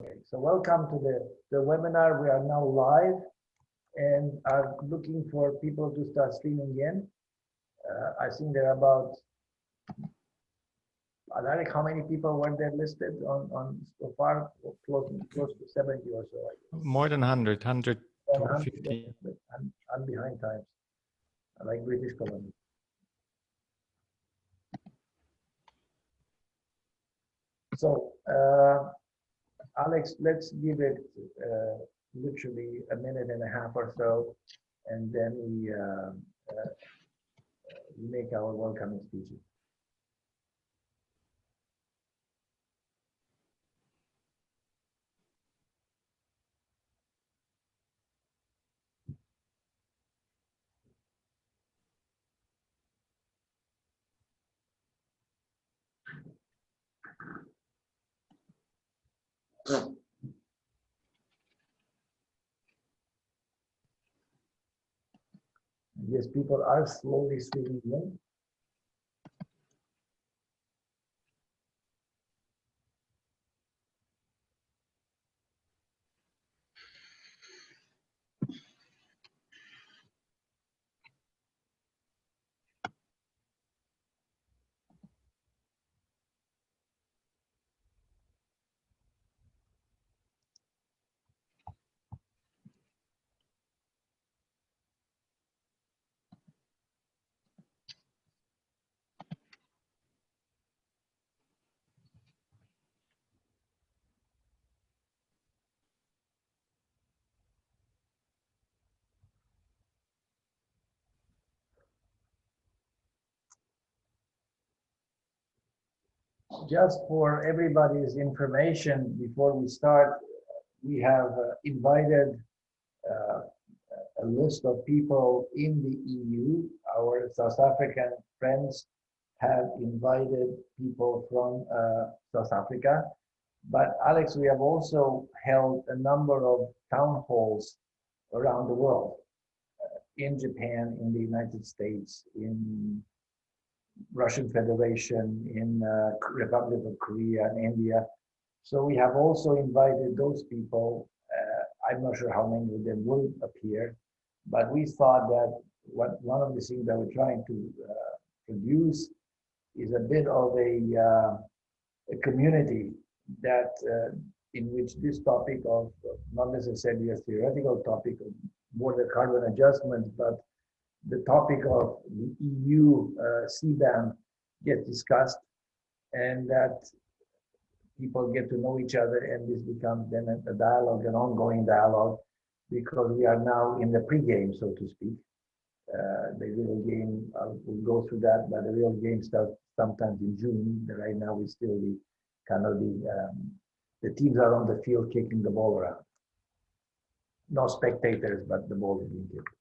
Okay, so welcome to the webinar. We are now live and are looking for people to start streaming in. I think there are about, Alaric, how many people were there listed on so far? Close to 70 or so. More than 100, 150. I'm behind times. I like British Columbia. So, Alex, let's give it literally a minute and a half or so, and then we make our welcoming speeches. Yes, people are slowly streaming in. Just for everybody's information, before we start, we have invited a list of people in the EU. Our South African friends have invited people from South Africa. But Alex, we have also held a number of town halls around the world, in Japan, in the United States, in Russian Federation, in Republic of Korea and India. So we have also invited those people. I'm not sure how many of them will appear, but we thought that one of the things that we're trying to produce is a bit of a community that in which this topic of not necessarily a theoretical topic of border carbon adjustment, but the topic of the EU CBAM gets discussed, and that people get to know each other, and this becomes then a dialogue, an ongoing dialogue, because we are now in the pre-game, so to speak. The real game, we'll go through that, but the real game starts sometimes in June. Right now, we still the teams are on the field kicking the ball around. No spectators, but the ball is being kicked.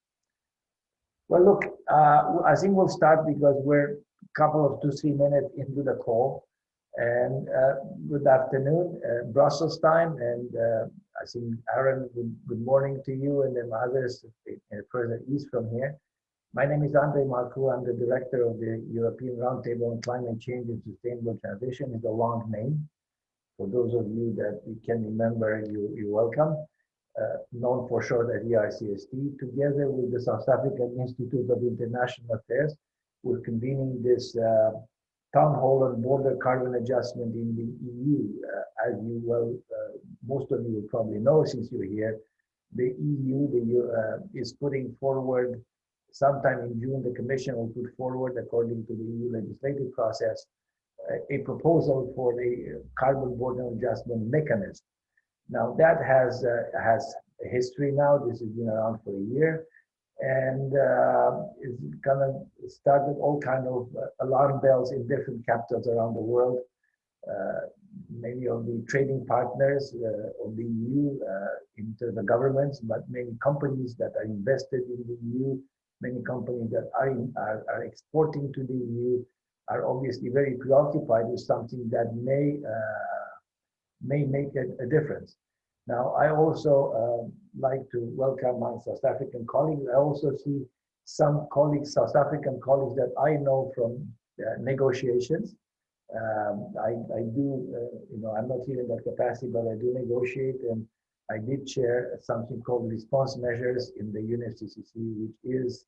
Well, look, I think we'll start because we're a couple of 2-3 minutes into the call. And good afternoon, Brussels time. And I think, Aaron, good morning to you, and then others further east from here. My name is Andre Marcu. I'm the director of the European Roundtable on Climate Change and Sustainable Transition. It's a long name. For those of you that you can remember, you're welcome. Known for short as ERCST, together with the South African Institute of International Affairs, we're convening this town hall on border carbon adjustment in the EU. As you well, most of you will probably know since you're here, the EU is putting forward, sometime in June, the Commission will put forward, according to the EU legislative process, a proposal for a carbon border adjustment mechanism. Now that has a history now. This has been around for a year, and it's kind of started all kind of alarm bells in different capitals around the world. Many of the trading partners of the EU, into the governments, but many companies that are invested in the EU, many companies that are exporting to the EU, are obviously very preoccupied with something that may make a difference. Now, I also like to welcome my South African colleagues. I also see some colleagues, South African colleagues that I know from negotiations. I do, I'm not here in that capacity, but I do negotiate, and I did share something called response measures in the UNFCCC, which is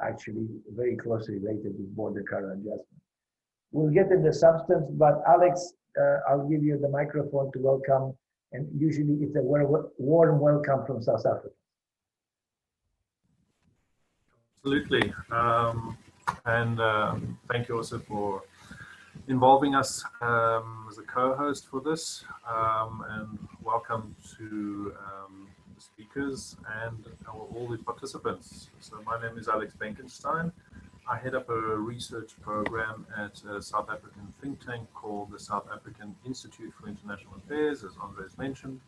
actually very closely related with border current adjustment. We'll get in the substance, but Alex, I'll give you the microphone to welcome, and usually it's a warm welcome from South Africa. Absolutely, and thank you also for involving us as a co-host for this, and welcome to the speakers and all the participants. So my name is Alex Benkenstein. I head up a research program at a South African think tank called the South African Institute for International Affairs, as Andres mentioned.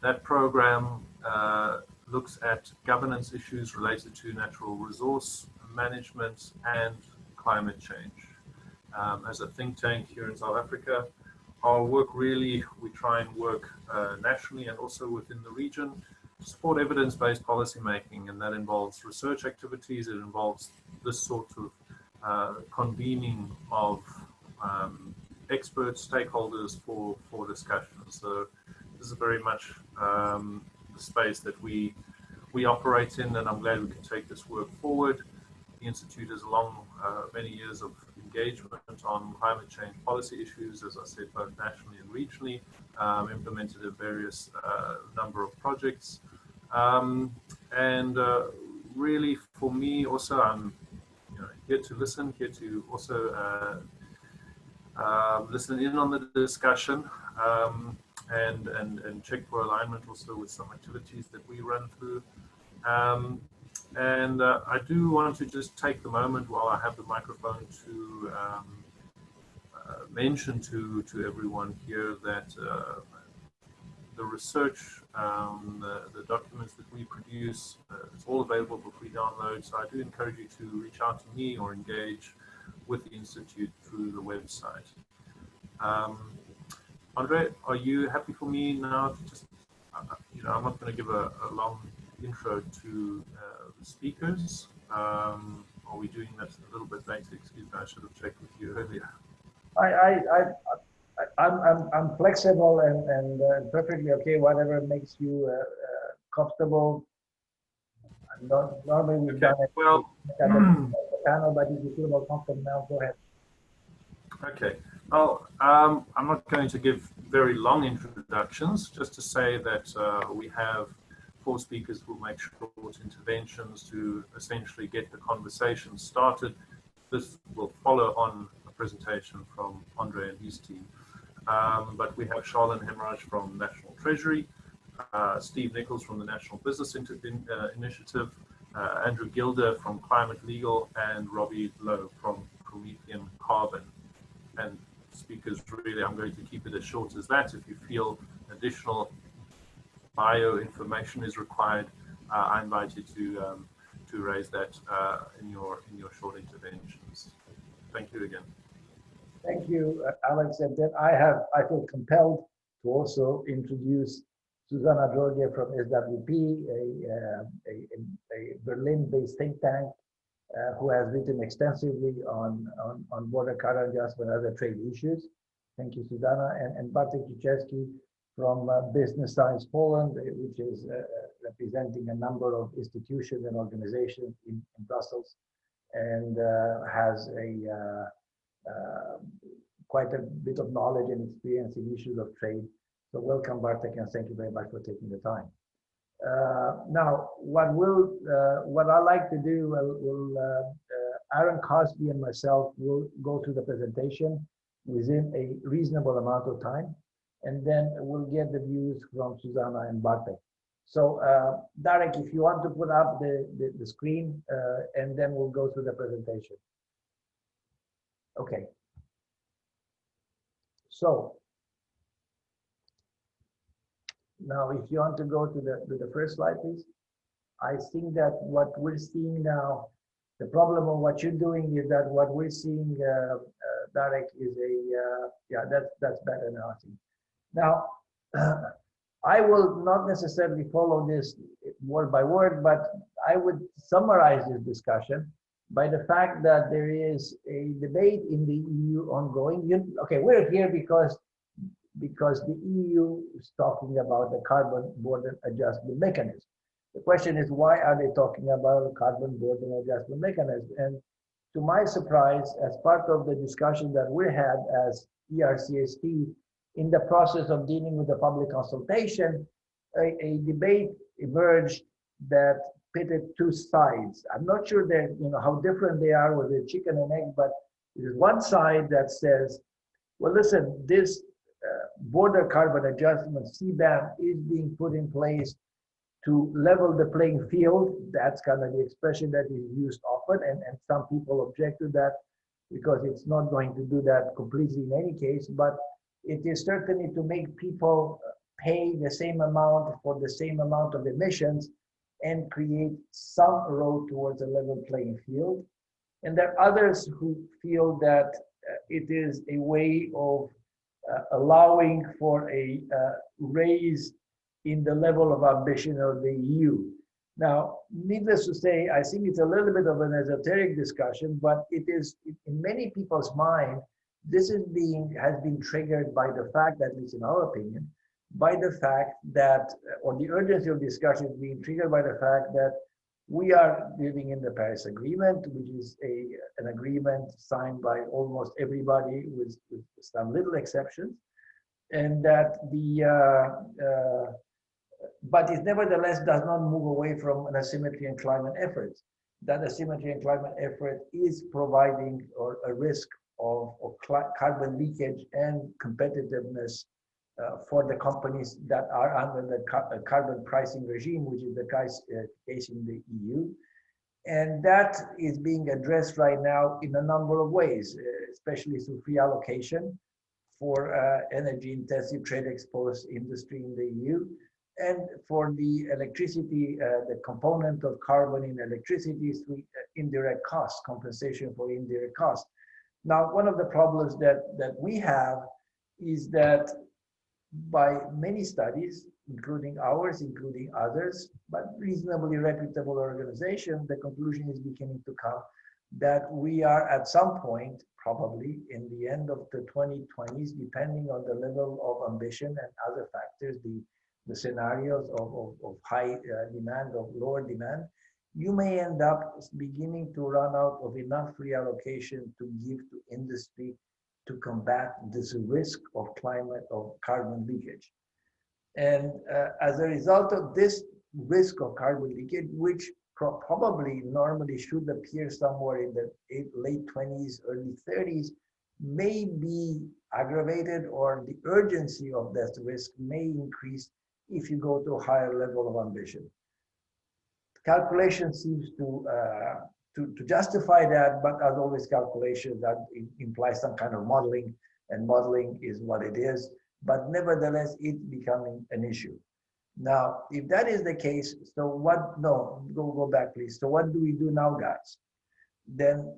That program looks at governance issues related to natural resource management and climate change. As a think tank here in South Africa, our work really, we try and work nationally and also within the region to support evidence-based policymaking, and that involves research activities. It involves this sort of convening of experts, stakeholders for discussions. So this is very much the space that we operate in, and I'm glad we can take this work forward. The Institute has many years of engagement on climate change policy issues, as I said, both nationally and regionally, implemented a various number of projects. And really for me also, I'm here to listen, here to also listen in on the discussion, and check for alignment also with some activities that we run through. And I do want to just take the moment while I have the microphone to mention to everyone here that the research, the documents that we produce, it's all available for free download. So I do encourage you to reach out to me or engage with the Institute through the website. Andre, are you happy for me now to just, I'm not going to give a long intro to the speakers. Are we doing that a little bit later? Excuse me, I should have checked with you earlier. I'm flexible and perfectly okay. Whatever makes you comfortable. Normally we've done it at the panel, but if you feel more comfortable now, go ahead. Okay. Well, I'm not going to give very long introductions. Just to say that we have 4 speakers who will make short interventions to essentially get the conversation started. This will follow on a presentation from Andre and his team. But we have Charlene Hemraj from National Treasury, Steve Nichols from the National Business Initiative, Andrew Gilder from Climate Legal, and Robbie Lowe from Promethean Carbon. And speakers, really, I'm going to keep it as short as that. If you feel additional bio information is required, I invite you to raise that in your short interventions. Thank you again. Thank you, Alex. And then I feel compelled to also introduce Susanna Georgia from SWP, a Berlin-based think tank who has written extensively on border current adjustment and other trade issues. Thank you, Susanna. And Bartek Krzyzewski from Business Science Poland, which is representing a number of institutions and organizations in Brussels, and has quite a bit of knowledge and experience in issues of trade. So welcome, Bartek, and thank you very much for taking the time. Now, what I like to do, Aaron Cosby and myself will go through the presentation within a reasonable amount of time, and then we'll get the views from Susanna and Bartek. So, Darek, if you want to put up the screen, and then we'll go through the presentation. Okay. So, now if you want to go to the first slide, please. I think that what we're seeing now, the problem of what you're doing is that what we're seeing, Darek, is yeah, that's better now, I think. Now, I will not necessarily follow this word by word, but I would summarize this discussion by the fact that there is a debate in the EU ongoing. Okay, we're here because the EU is talking about the carbon border adjustment mechanism. The question is, why are they talking about a carbon border adjustment mechanism? And to my surprise, as part of the discussion that we had as ERCST in the process of dealing with the public consultation, a debate emerged that pitted two sides. I'm not sure that how different they are, whether chicken and egg, but there's one side that says, well, listen, this border carbon adjustment, CBAM, is being put in place to level the playing field. That's kind of the expression that is used often, and some people object to that because it's not going to do that completely in any case, but it is certainly to make people pay the same amount for the same amount of emissions and create some road towards a level playing field. And there are others who feel that it is a way of allowing for a raise in the level of ambition of the EU. Now, needless to say, I think it's a little bit of an esoteric discussion, but it is, in many people's mind, this has been triggered by the fact, at least in our opinion, by the fact that, or the urgency of discussion is being triggered by the fact that we are living in the Paris Agreement, which is an agreement signed by almost everybody with some little exceptions, and that but it nevertheless does not move away from an asymmetry in climate efforts. That asymmetry in climate effort is providing a risk of carbon leakage and competitiveness for the companies that are under the carbon pricing regime, which is the case in the EU. And that is being addressed right now in a number of ways, especially through free allocation for energy intensive trade exposed industry in the EU, and for the electricity, the component of carbon in electricity through indirect costs, compensation for indirect costs. Now, one of the problems that we have is that by many studies, including ours, including others, but reasonably reputable organizations, the conclusion is beginning to come that we are at some point, probably in the end of the 2020s, depending on the level of ambition and other factors, the scenarios of high demand, of lower demand, you may end up beginning to run out of enough reallocation to give to industry to combat this risk of carbon leakage. And as a result of this risk of carbon leakage, which probably normally should appear somewhere in the late 20s, early 30s, may be aggravated, or the urgency of that risk may increase if you go to a higher level of ambition. Calculation seems to justify that, but as always, calculation that implies some kind of modeling, and modeling is what it is. But nevertheless, it's becoming an issue. Now, if that is the case, so what? No, go back, please. So what do we do now, guys? Then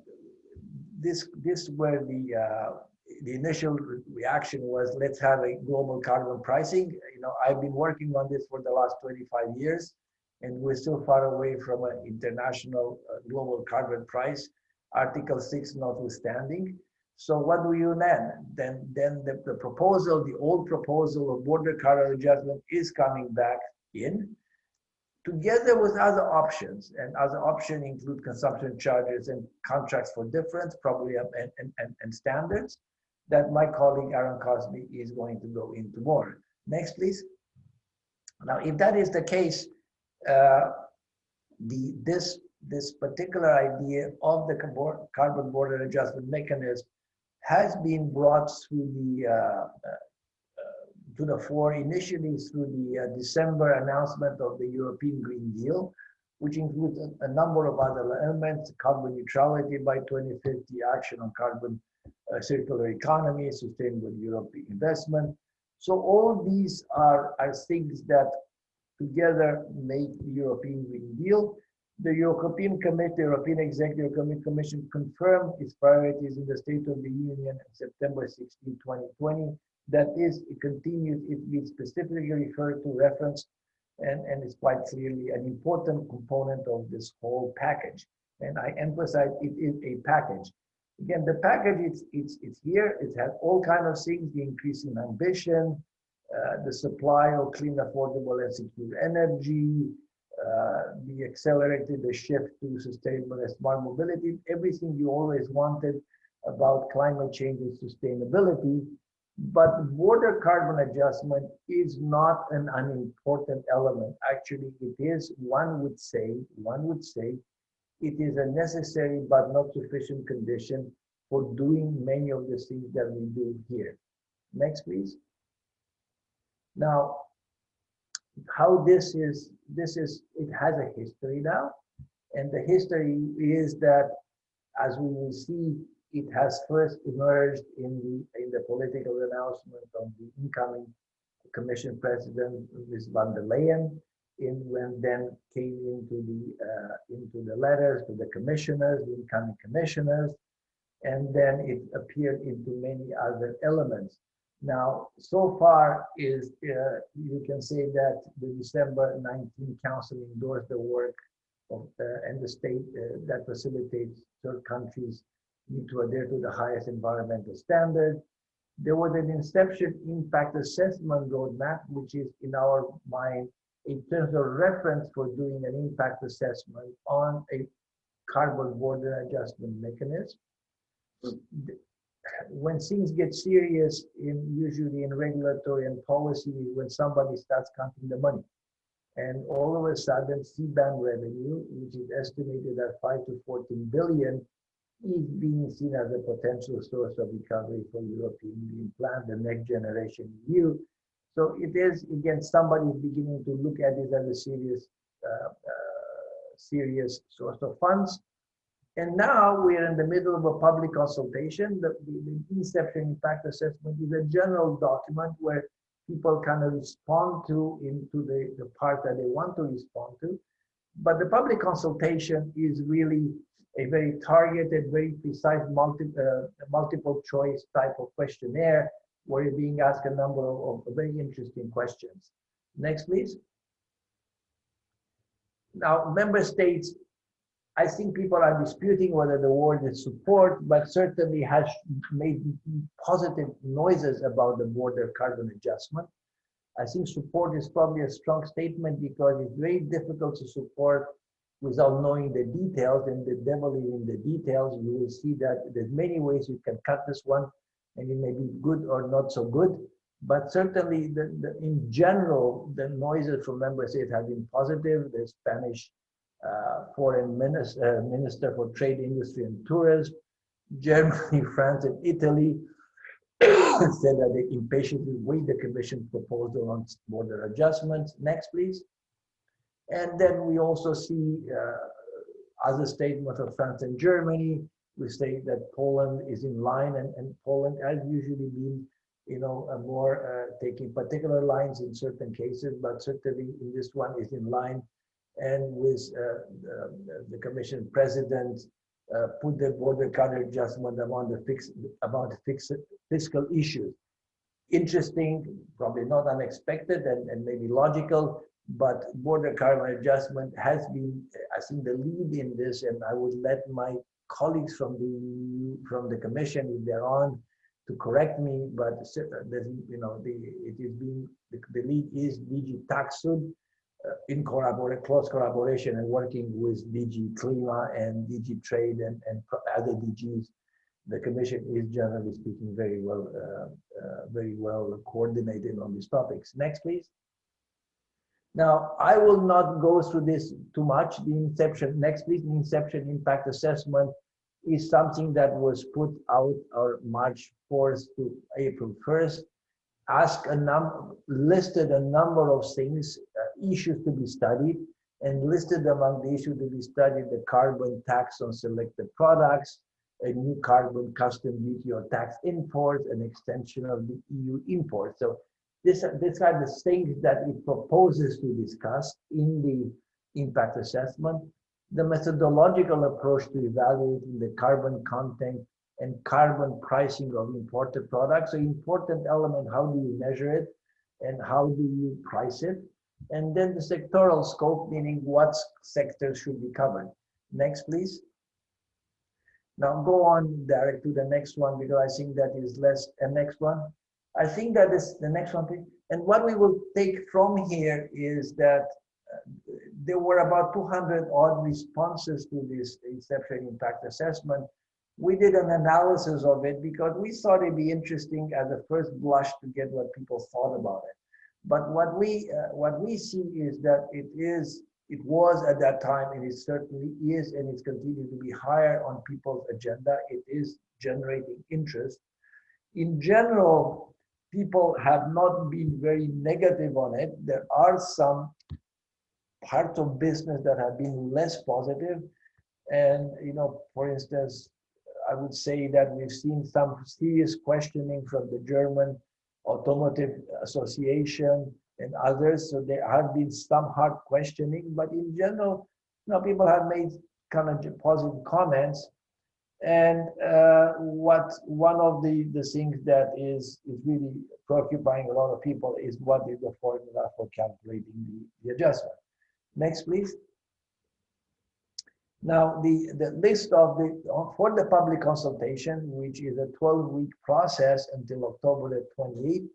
this where the initial reaction was, let's have a global carbon pricing. I've been working on this for the last 25 years, and we're still far away from an international global carbon price, Article 6 notwithstanding. So what do you then? Then the proposal, the old proposal of border carbon adjustment is coming back in, together with other options, and other options include consumption charges and contracts for difference, probably, and standards that my colleague Aaron Cosby is going to go into more. Next, please. Now, if that is the case, this particular idea of the carbon border adjustment mechanism has been brought through to the fore initially through the December announcement of the European Green Deal, which includes a number of other elements: carbon neutrality by 2050, action on carbon circular economy, sustainable European investment. So all these are things that together make the European Green Deal. The European Committee, European Executive Commission confirmed its priorities in the State of the Union on September 16, 2020. That is, it continues, it is specifically referred to, reference, and it's quite clearly an important component of this whole package. And I emphasize it is a package. Again, the package, it's here. It has all kinds of things, the increase in ambition, the supply of clean, affordable, and secure energy, the accelerated the shift to sustainable and smart mobility, everything you always wanted about climate change and sustainability. But border carbon adjustment is not an unimportant element. Actually, it is, one would say, it is a necessary but not sufficient condition for doing many of the things that we do here. Next, please. Now, how this is, it has a history now. And the history is that, as we will see, it has first emerged in the political announcement of the incoming Commission President, Ms. van der Leyen, when then came into the letters to the commissioners, the incoming commissioners, and then it appeared into many other elements. Now, so far is you can say that the December 19 Council endorsed the work of and the state that facilitates third countries need to adhere to the highest environmental standard. There was an Inception impact assessment roadmap, which is in our mind in terms of reference for doing an impact assessment on a carbon border adjustment mechanism. When things get serious, usually in regulatory and policy, when somebody starts counting the money. And all of a sudden, CBAM revenue, which is estimated at 5 to 14 billion, is being seen as a potential source of recovery for European Union plan, the next generation EU. So it is, again, somebody is beginning to look at it as a serious source of funds. And now we're in the middle of a public consultation. The Inception impact assessment is a general document where people kind of respond into the part that they want to respond to. But the public consultation is really a very targeted, very precise, multiple choice type of questionnaire where you're being asked a number of very interesting questions. Next, please. Now, member states, I think people are disputing whether the word is support, but certainly has made positive noises about the border carbon adjustment. I think support is probably a strong statement because it's very difficult to support without knowing the details, and the devil is in the details. You will see that there's many ways you can cut this one, and it may be good or not so good. But certainly, in general, the noises from member states have been positive. The Spanish foreign minister for trade, industry, and tourism, Germany, France, and Italy said that they impatiently wait the Commission proposal on border adjustments. Next, please. And then we also see other statements of France and Germany. We say that Poland is in line, and Poland has usually been, more taking particular lines in certain cases, but certainly in this one is in line. And with the Commission President put the border carbon adjustment among the fiscal issues. Interesting, probably not unexpected, and maybe logical. But border carbon adjustment has been, I think, the lead in this, and I would let my colleagues from the Commission, if they're on, to correct me. But there's, the lead is DG Taxud, in close collaboration and working with DG Klima and DG Trade and other DGs. The Commission is, generally speaking, very well coordinated on these topics. Next, please. Now, I will not go through this too much. The Inception, next please, the Inception impact assessment is something that was put out on March 4th to April 1st, listed a number of things, issues to be studied, and listed among the issues to be studied the carbon tax on selected products, a new carbon custom duty or tax imports, an extension of the EU import. So these are the things that it proposes to discuss in the impact assessment. The methodological approach to evaluating the carbon content and carbon pricing of imported products. So important element, how do you measure it and how do you price it? And then the sectoral scope, meaning what sectors should be covered. Next, please. Now go on, Derek, to the next one, because I think that is less, and next one. I think that is the next one, please. And what we will take from here is that there were about 200 odd responses to this Inception impact assessment. We did an analysis of it because we thought it'd be interesting at the first blush to get what people thought about it. But what we see is that it was at that time, and it certainly is, and it's continued to be higher on people's agenda. It is generating interest. In general, people have not been very negative on it. There are some parts of business that have been less positive. And, you know, for instance, I would say that we've seen some serious questioning from the German Automotive Association and others. So there have been some hard questioning, but in general, you know, people have made kind of positive comments. And one of the things that is really preoccupying a lot of people is what is the formula for calculating the adjustment. Next, please. Now, the list of for the public consultation, which is a 12-week process until October the 28th,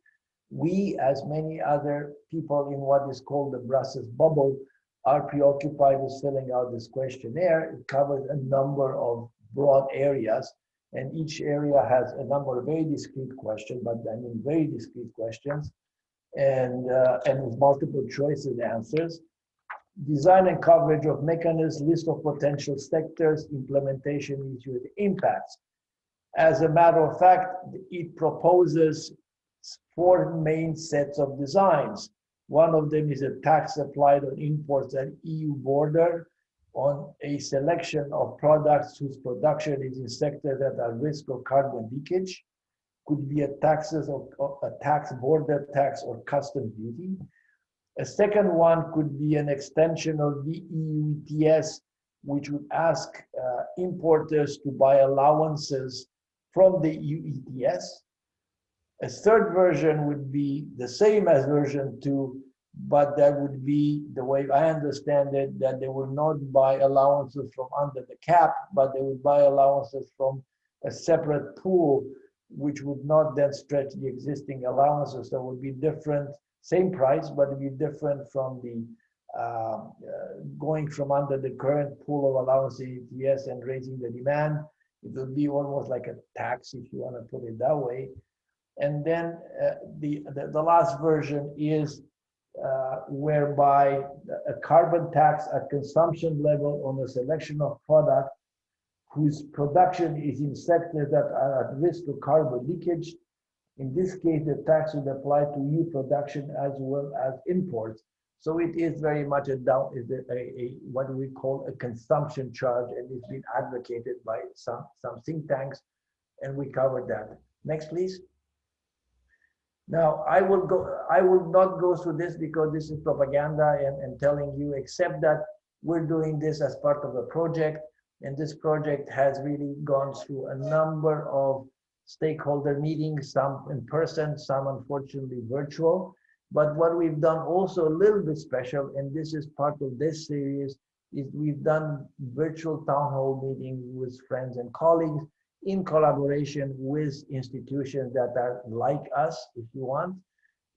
we, as many other people in what is called the Brussels bubble, are preoccupied with filling out this questionnaire. It covers a number of broad areas, and each area has a number of very discrete questions, but I mean very discrete questions, and with multiple choice and answers. Design and coverage of mechanisms, list of potential sectors, implementation issues, impacts. As a matter of fact, it proposes 4 main sets of designs. One of them is a tax applied on imports at EU border on a selection of products whose production is in sectors that are at risk of carbon leakage. Could be a tax, border tax, or customs duty. A second one could be an extension of the EU ETS, which would ask importers to buy allowances from the EU ETS. A third version would be the same as version 2, but that would be, the way I understand it, that they will not buy allowances from under the cap, but they would buy allowances from a separate pool, which would not then stretch the existing allowances. So it would be different, same price, but it would be different from the going from under the current pool of allowance ETS and raising the demand. It would be almost like a tax, if you want to put it that way. And then the last version is whereby a carbon tax at consumption level on a selection of products whose production is in sectors that are at risk of carbon leakage. In this case, the tax would apply to EU production as well as imports. So it is very much what we call a consumption charge, and it's been advocated by some think tanks, and we covered that. Next, please. Now, I will not go through this because this is propaganda and telling you, except that we're doing this as part of a project, and this project has really gone through a number of stakeholder meetings, some in person, some unfortunately virtual. But what we've done also a little bit special, and this is part of this series, is we've done virtual town hall meetings with friends and colleagues in collaboration with institutions that are like us, if you want.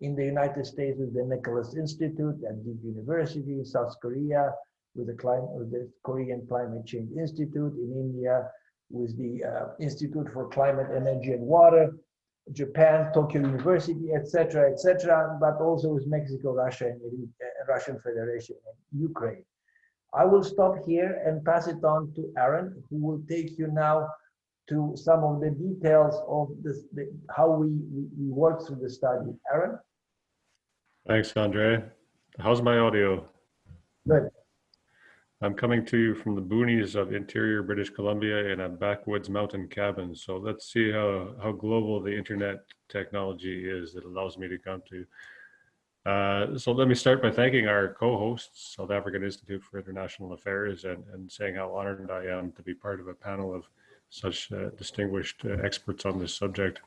In the United States with the Nichols Institute at Duke University, in South Korea with the Korean Climate Change Institute, in India with the Institute for Climate, Energy and Water, Japan, Tokyo University, etc., but also with Mexico, Russia, and Russian Federation and Ukraine. I will stop here and pass it on to Aaron, who will take you now to some of the details of this, how we work through the study. Aaron? Thanks, Andre. How's my audio? Good. I'm coming to you from the boonies of interior British Columbia in a backwoods mountain cabin. So let's see how global the internet technology is that allows me to come to. So let me start by thanking our co-hosts, South African Institute for International Affairs, and saying how honored I am to be part of a panel of such distinguished experts on this subject.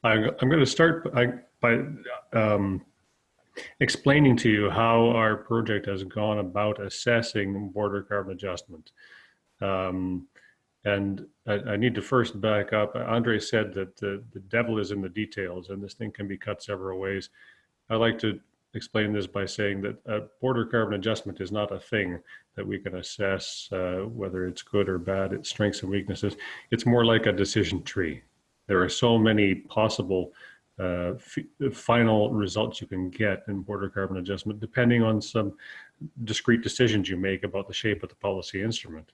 I'm going to start by explaining to you how our project has gone about assessing border carbon adjustment. And I need to first back up. Andre said that the devil is in the details, and this thing can be cut several ways. I like to explain this by saying that a border carbon adjustment is not a thing that we can assess whether it's good or bad, its strengths and weaknesses. It's more like a decision tree. There are so many possible final results you can get in border carbon adjustment, depending on some discrete decisions you make about the shape of the policy instrument.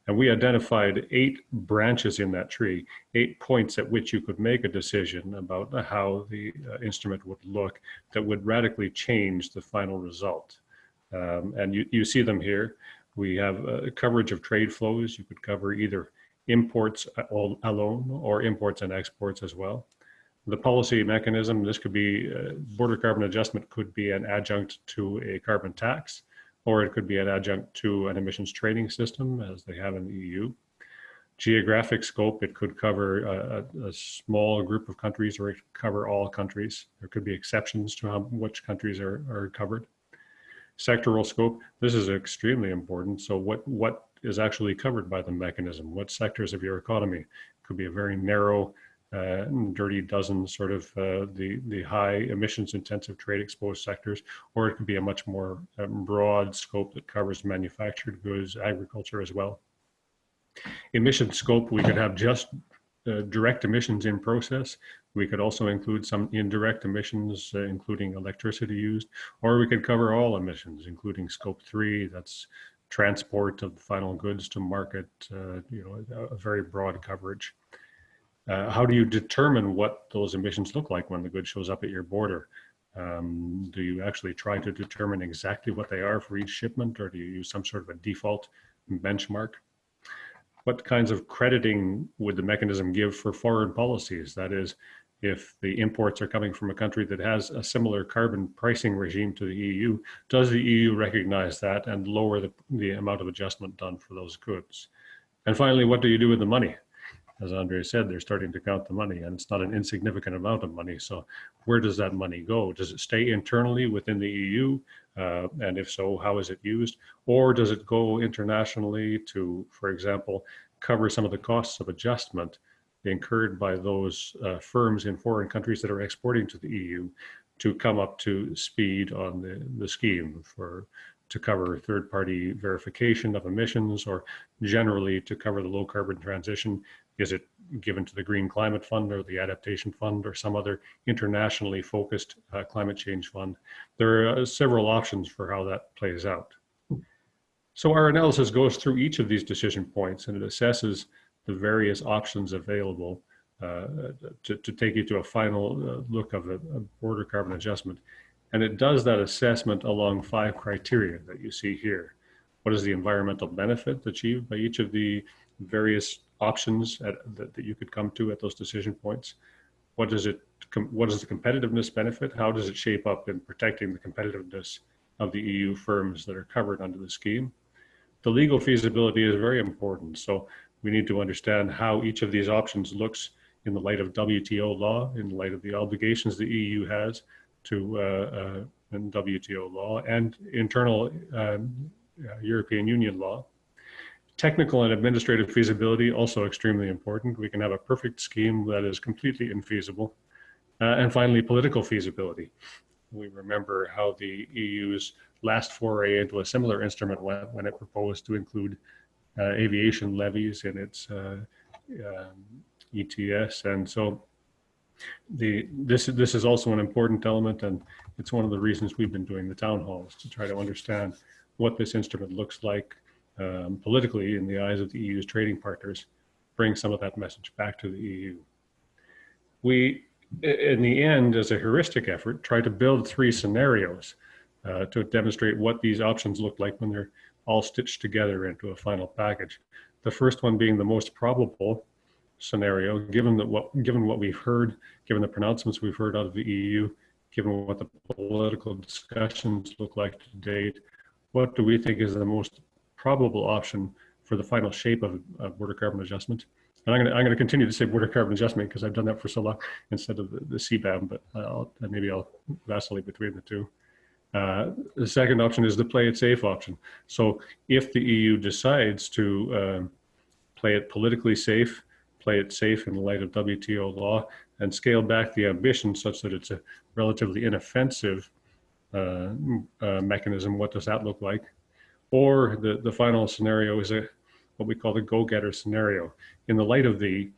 And we identified 8 branches in that tree, 8 points at which you could make a decision about how the instrument would look that would radically change the final result. And you see them here. We have coverage of trade flows. You could cover either imports alone or imports and exports as well. The policy mechanism, this could be, border carbon adjustment could be an adjunct to a carbon tax, or it could be an adjunct to an emissions trading system, as they have in the EU. Geographic scope, it could cover a small group of countries, or it could cover all countries. There could be exceptions to which countries are covered. Sectoral scope, this is extremely important. So what is actually covered by the mechanism? What sectors of your economy? It could be a very narrow, dirty dozen sort of the high emissions intensive trade exposed sectors, or it could be a much more broad scope that covers manufactured goods, agriculture as well. Emission scope, we could have just direct emissions in process. We could also include some indirect emissions, including electricity used, or we could cover all emissions, including scope 3, that's transport of final goods to market, a very broad coverage. How do you determine what those emissions look like when the good shows up at your border? Do you actually try to determine exactly what they are for each shipment, or do you use some sort of a default benchmark? What kinds of crediting would the mechanism give for foreign policies? That is, if the imports are coming from a country that has a similar carbon pricing regime to the EU, does the EU recognize that and lower the amount of adjustment done for those goods? And finally, what do you do with the money? As Andre said, they're starting to count the money, and it's not an insignificant amount of money. So where does that money go? Does it stay internally within the EU? And if so, how is it used? Or does it go internationally to, for example, cover some of the costs of adjustment incurred by those firms in foreign countries that are exporting to the EU to come up to speed on the scheme to cover third-party verification of emissions, or generally to cover the low carbon transition? Is it given to the Green Climate Fund or the Adaptation Fund or some other internationally focused climate change fund? There are several options for how that plays out. So our analysis goes through each of these decision points, and it assesses the various options available to take you to a final look of a border carbon adjustment. And it does that assessment along 5 criteria that you see here. What is the environmental benefit achieved by each of the various options that you could come to at those decision points? What is the competitiveness benefit? How does it shape up in protecting the competitiveness of the EU firms that are covered under the scheme? The legal feasibility is very important. So we need to understand how each of these options looks in the light of WTO law, in the light of the obligations the EU has to in WTO law and internal European Union law. Technical and administrative feasibility, also extremely important. We can have a perfect scheme that is completely infeasible. And finally, political feasibility. We remember how the EU's last foray into a similar instrument went when it proposed to include aviation levies in its ETS. And so this is also an important element, and it's one of the reasons we've been doing the town halls, to try to understand what this instrument looks like politically in the eyes of the EU's trading partners, bring some of that message back to the EU. We, in the end, as a heuristic effort, try to build 3 scenarios to demonstrate what these options look like when they're all stitched together into a final package. The first one being the most probable scenario, given what we've heard, given the pronouncements we've heard out of the EU, given what the political discussions look like to date. What do we think is the most probable option for the final shape of border carbon adjustment? And I'm going to continue to say border carbon adjustment because I've done that for so long instead of the CBAM, but maybe I'll vacillate between the two. The second option is the play it safe option. So if the EU decides to play it politically safe, play it safe in the light of WTO law, and scale back the ambition such that it's a relatively inoffensive mechanism. What does that look like? Or the final scenario is what we call the go-getter scenario. In the light of the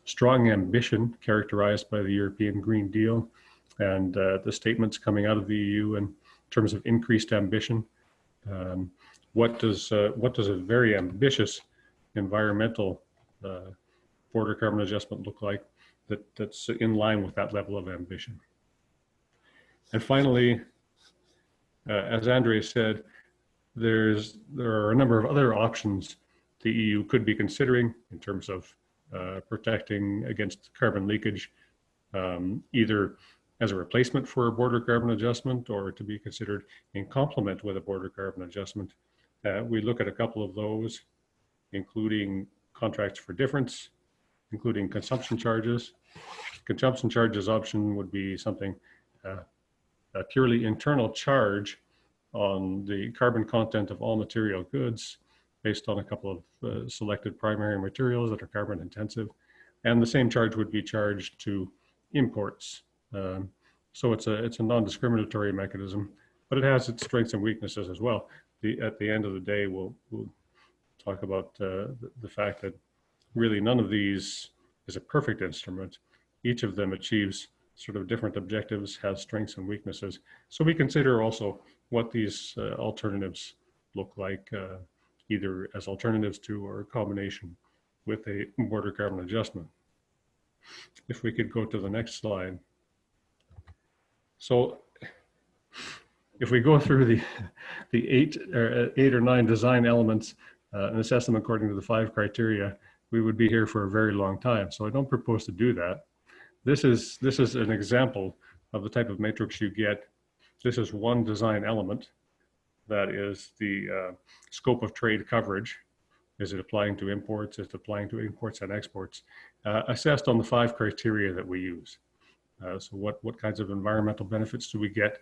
strong ambition characterized by the European Green Deal and the statements coming out of the EU in terms of increased ambition, what does a very ambitious environmental border carbon adjustment look like that's in line with that level of ambition? And finally, as Andre said, there are a number of other options the EU could be considering in terms of protecting against carbon leakage, either as a replacement for a border carbon adjustment or to be considered in complement with a border carbon adjustment. We look at a couple of those, including contracts for difference, including consumption charges. Consumption charges option would be something, a purely internal charge on the carbon content of all material goods based on a couple of selected primary materials that are carbon intensive. And the same charge would be charged to imports. So it's a non-discriminatory mechanism, but it has its strengths and weaknesses as well. At the end of the day, we'll talk about the fact that really none of these is a perfect instrument. Each of them achieves sort of different objectives, has strengths and weaknesses. So we consider also what these alternatives look like, either as alternatives to or a combination with a border carbon adjustment. If we could go to the next slide. So if we go through the eight or nine design elements and assess them according to the 5 criteria, we would be here for a very long time. So I don't propose to do that. This is an example of the type of matrix you get. This is one design element. That is the scope of trade coverage. Is it applying to imports? Is it applying to imports and exports? Assessed on the 5 criteria that we use. So what kinds of environmental benefits do we get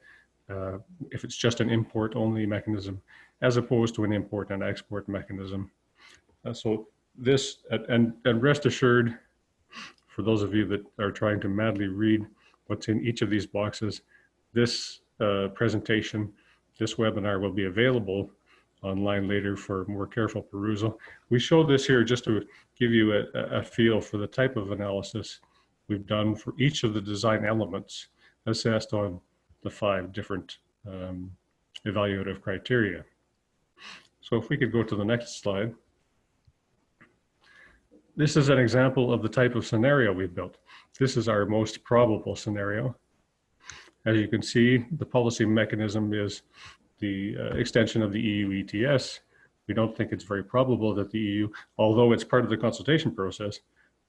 if it's just an import only mechanism as opposed to an import and export mechanism? So this, and rest assured, for those of you that are trying to madly read what's in each of these boxes, this presentation, this webinar will be available online later for more careful perusal. We show this here just to give you a feel for the type of analysis we've done for each of the design elements assessed on the 5 different evaluative criteria. So if we could go to the next slide. This is an example of the type of scenario we've built. This is our most probable scenario. As you can see, the policy mechanism is the extension of the EU ETS. We don't think it's very probable that the EU, although it's part of the consultation process,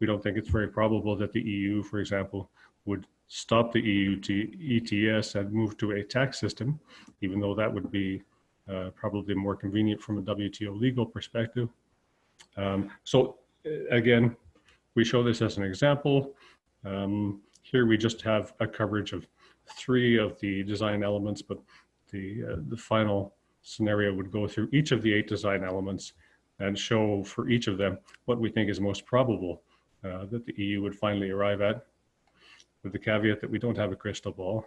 we don't think it's very probable that the EU, for example, would stop the EU ETS and move to a tax system, even though that would be probably more convenient from a WTO legal perspective. So again, we show this as an example. Here we just have a coverage of 3 of the design elements, but the final scenario would go through each of the 8 design elements and show for each of them what we think is most probable that the EU would finally arrive at, with the caveat that we don't have a crystal ball.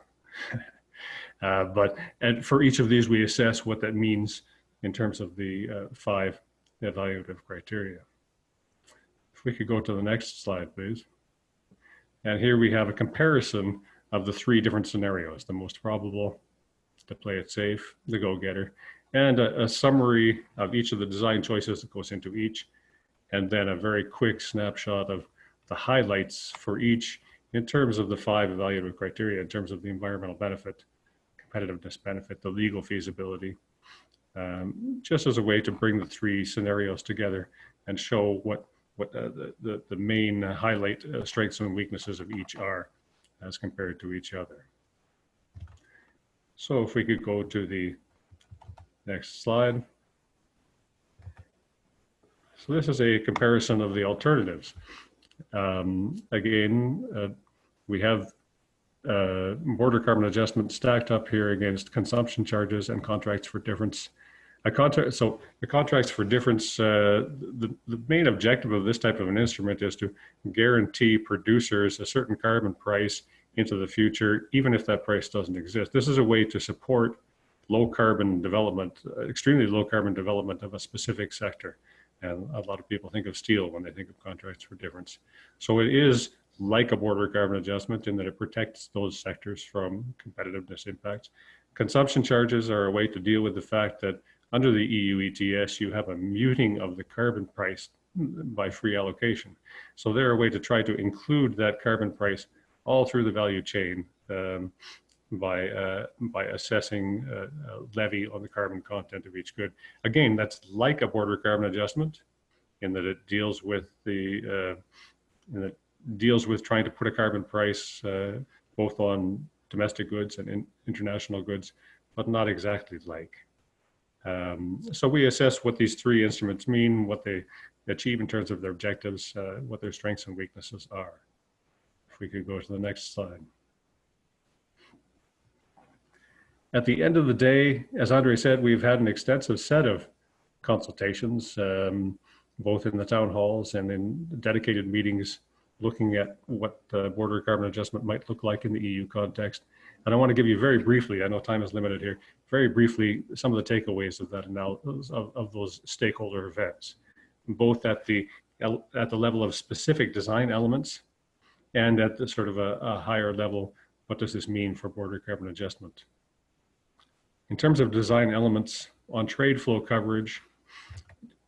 And for each of these, we assess what that means in terms of the 5 evaluative criteria. If we could go to the next slide, please. And here we have a comparison of the 3 different scenarios: the most probable, to play it safe, the go-getter, and a summary of each of the design choices that goes into each, and then a very quick snapshot of the highlights for each in terms of the 5 evaluative criteria, in terms of the environmental benefit, competitiveness benefit, the legal feasibility, just as a way to bring the 3 scenarios together and show what the main highlight strengths and weaknesses of each are as compared to each other. So if we could go to the next slide. So this is a comparison of the alternatives. Again, we have border carbon adjustment stacked up here against consumption charges and contracts for difference. So the contracts for difference, the main objective of this type of an instrument is to guarantee producers a certain carbon price into the future, even if that price doesn't exist. This is a way to support low carbon development, extremely low carbon development of a specific sector. And a lot of people think of steel when they think of contracts for difference. So it is like a border carbon adjustment in that it protects those sectors from competitiveness impacts. Consumption charges are a way to deal with the fact that under the EU ETS, you have a muting of the carbon price by free allocation. So they're a way to try to include that carbon price all through the value chain by assessing a levy on the carbon content of each good. Again, that's like a border carbon adjustment in that it deals with trying to put a carbon price both on domestic goods and international goods, but not exactly like. So we assess what these three instruments mean, what they achieve in terms of their objectives, what their strengths and weaknesses are. If we could go to the next slide. At the end of the day, as Andre said, we've had an extensive set of consultations, both in the town halls and in dedicated meetings, looking at what the border carbon adjustment might look like in the EU context. And I want to give you very briefly, I know time is limited here, very briefly, some of the takeaways of that analysis of those stakeholder events, both at the level of specific design elements and at the sort of a higher level, what does this mean for border carbon adjustment? In terms of design elements on trade flow coverage,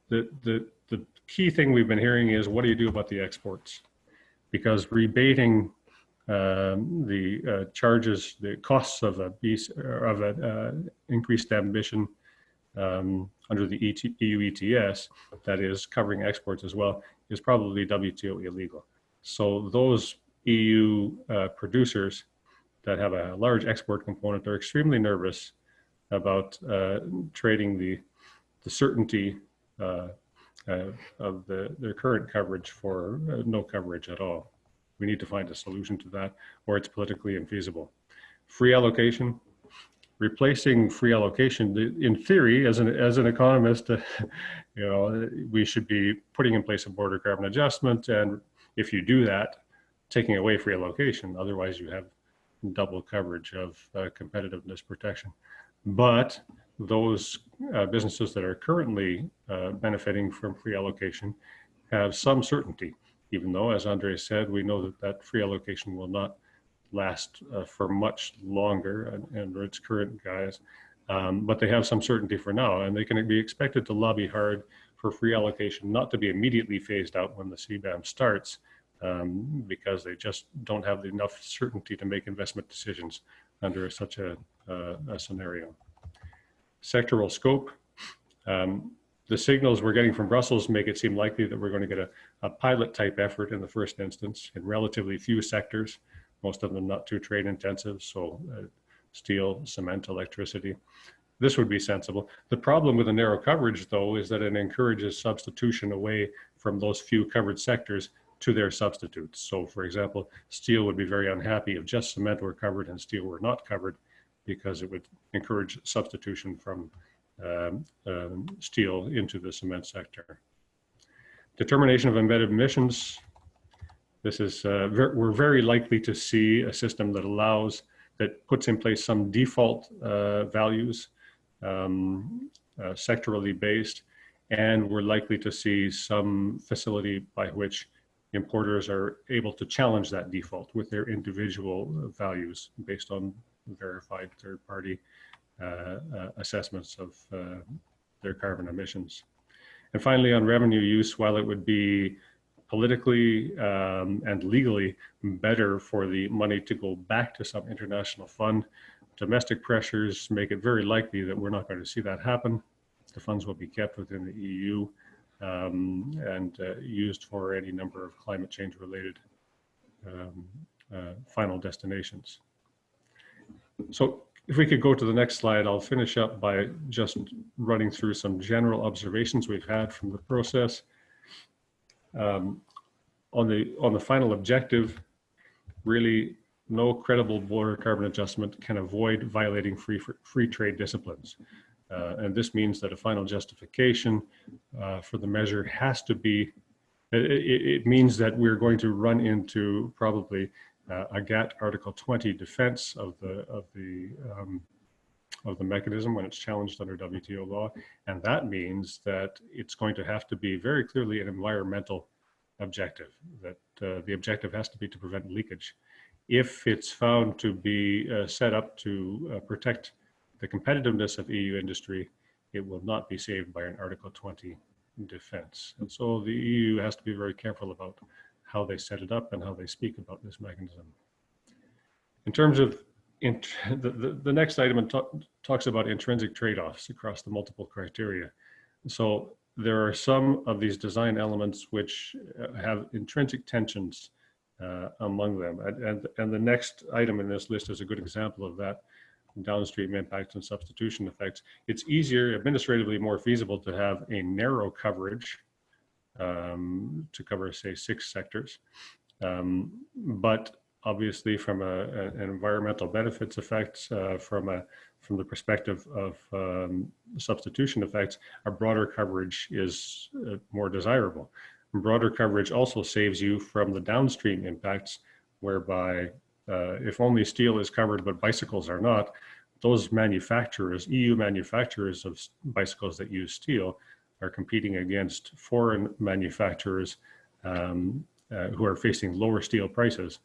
the key thing we've been hearing is, what do you do about the exports? Because rebating the charges, the costs of increased ambition under the EU ETS, that is covering exports as well, is probably WTO illegal. So those EU producers that have a large export component are extremely nervous about trading the certainty of their current coverage for no coverage at all. We need to find a solution to that, or it's politically infeasible. Free allocation, replacing free allocation. In theory, as an economist, we should be putting in place a border carbon adjustment, and if you do that, taking away free allocation. Otherwise, you have double coverage of competitiveness protection. But those businesses that are currently benefiting from free allocation have some certainty, even though, as Andre said, we know that free allocation will not last for much longer under its current guise, but they have some certainty for now, and they can be expected to lobby hard for free allocation not to be immediately phased out when the CBAM starts, because they just don't have enough certainty to make investment decisions under such a scenario. Sectoral scope. The signals we're getting from Brussels make it seem likely that we're going to get a pilot type effort in the first instance in relatively few sectors, most of them not too trade intensive, so steel, cement, electricity. This would be sensible. The problem with the narrow coverage, though, is that it encourages substitution away from those few covered sectors to their substitutes. So, for example, steel would be very unhappy if just cement were covered and steel were not covered, because it would encourage substitution from steel into the cement sector. Determination of embedded emissions. This is, we're very likely to see a system that puts in place some default values, sectorally based, and we're likely to see some facility by which importers are able to challenge that default with their individual values based on verified third-party assessments of their carbon emissions. And finally, on revenue use, while it would be politically and legally better for the money to go back to some international fund, domestic pressures make it very likely that we're not going to see that happen. The funds will be kept within the EU and used for any number of climate change related final destinations. So if we could go to the next slide, I'll finish up by just running through some general observations we've had from the process. On the final objective, really no credible border carbon adjustment can avoid violating free trade disciplines. And this means that a final justification for the measure has to be, it means that we're going to run into probably a GATT Article 20 defense of the mechanism when it's challenged under WTO law. And that means that it's going to have to be very clearly an environmental objective, that the objective has to be to prevent leakage. If it's found to be set up to protect the competitiveness of EU industry, it will not be saved by an Article 20 defense. And so the EU has to be very careful about how they set it up and how they speak about this mechanism. In terms of the next item talks about intrinsic trade-offs across the multiple criteria. So there are some of these design elements which have intrinsic tensions among them. And the next item in this list is a good example of that: downstream impacts and substitution effects. It's easier, administratively more feasible to have a narrow coverage to cover, say, 6 sectors. But obviously from an environmental benefits effects, from the perspective of substitution effects, a broader coverage is more desirable. Broader coverage also saves you from the downstream impacts, whereby if only steel is covered but bicycles are not, those manufacturers, EU manufacturers of bicycles that use steel, are competing against foreign manufacturers who are facing lower steel prices.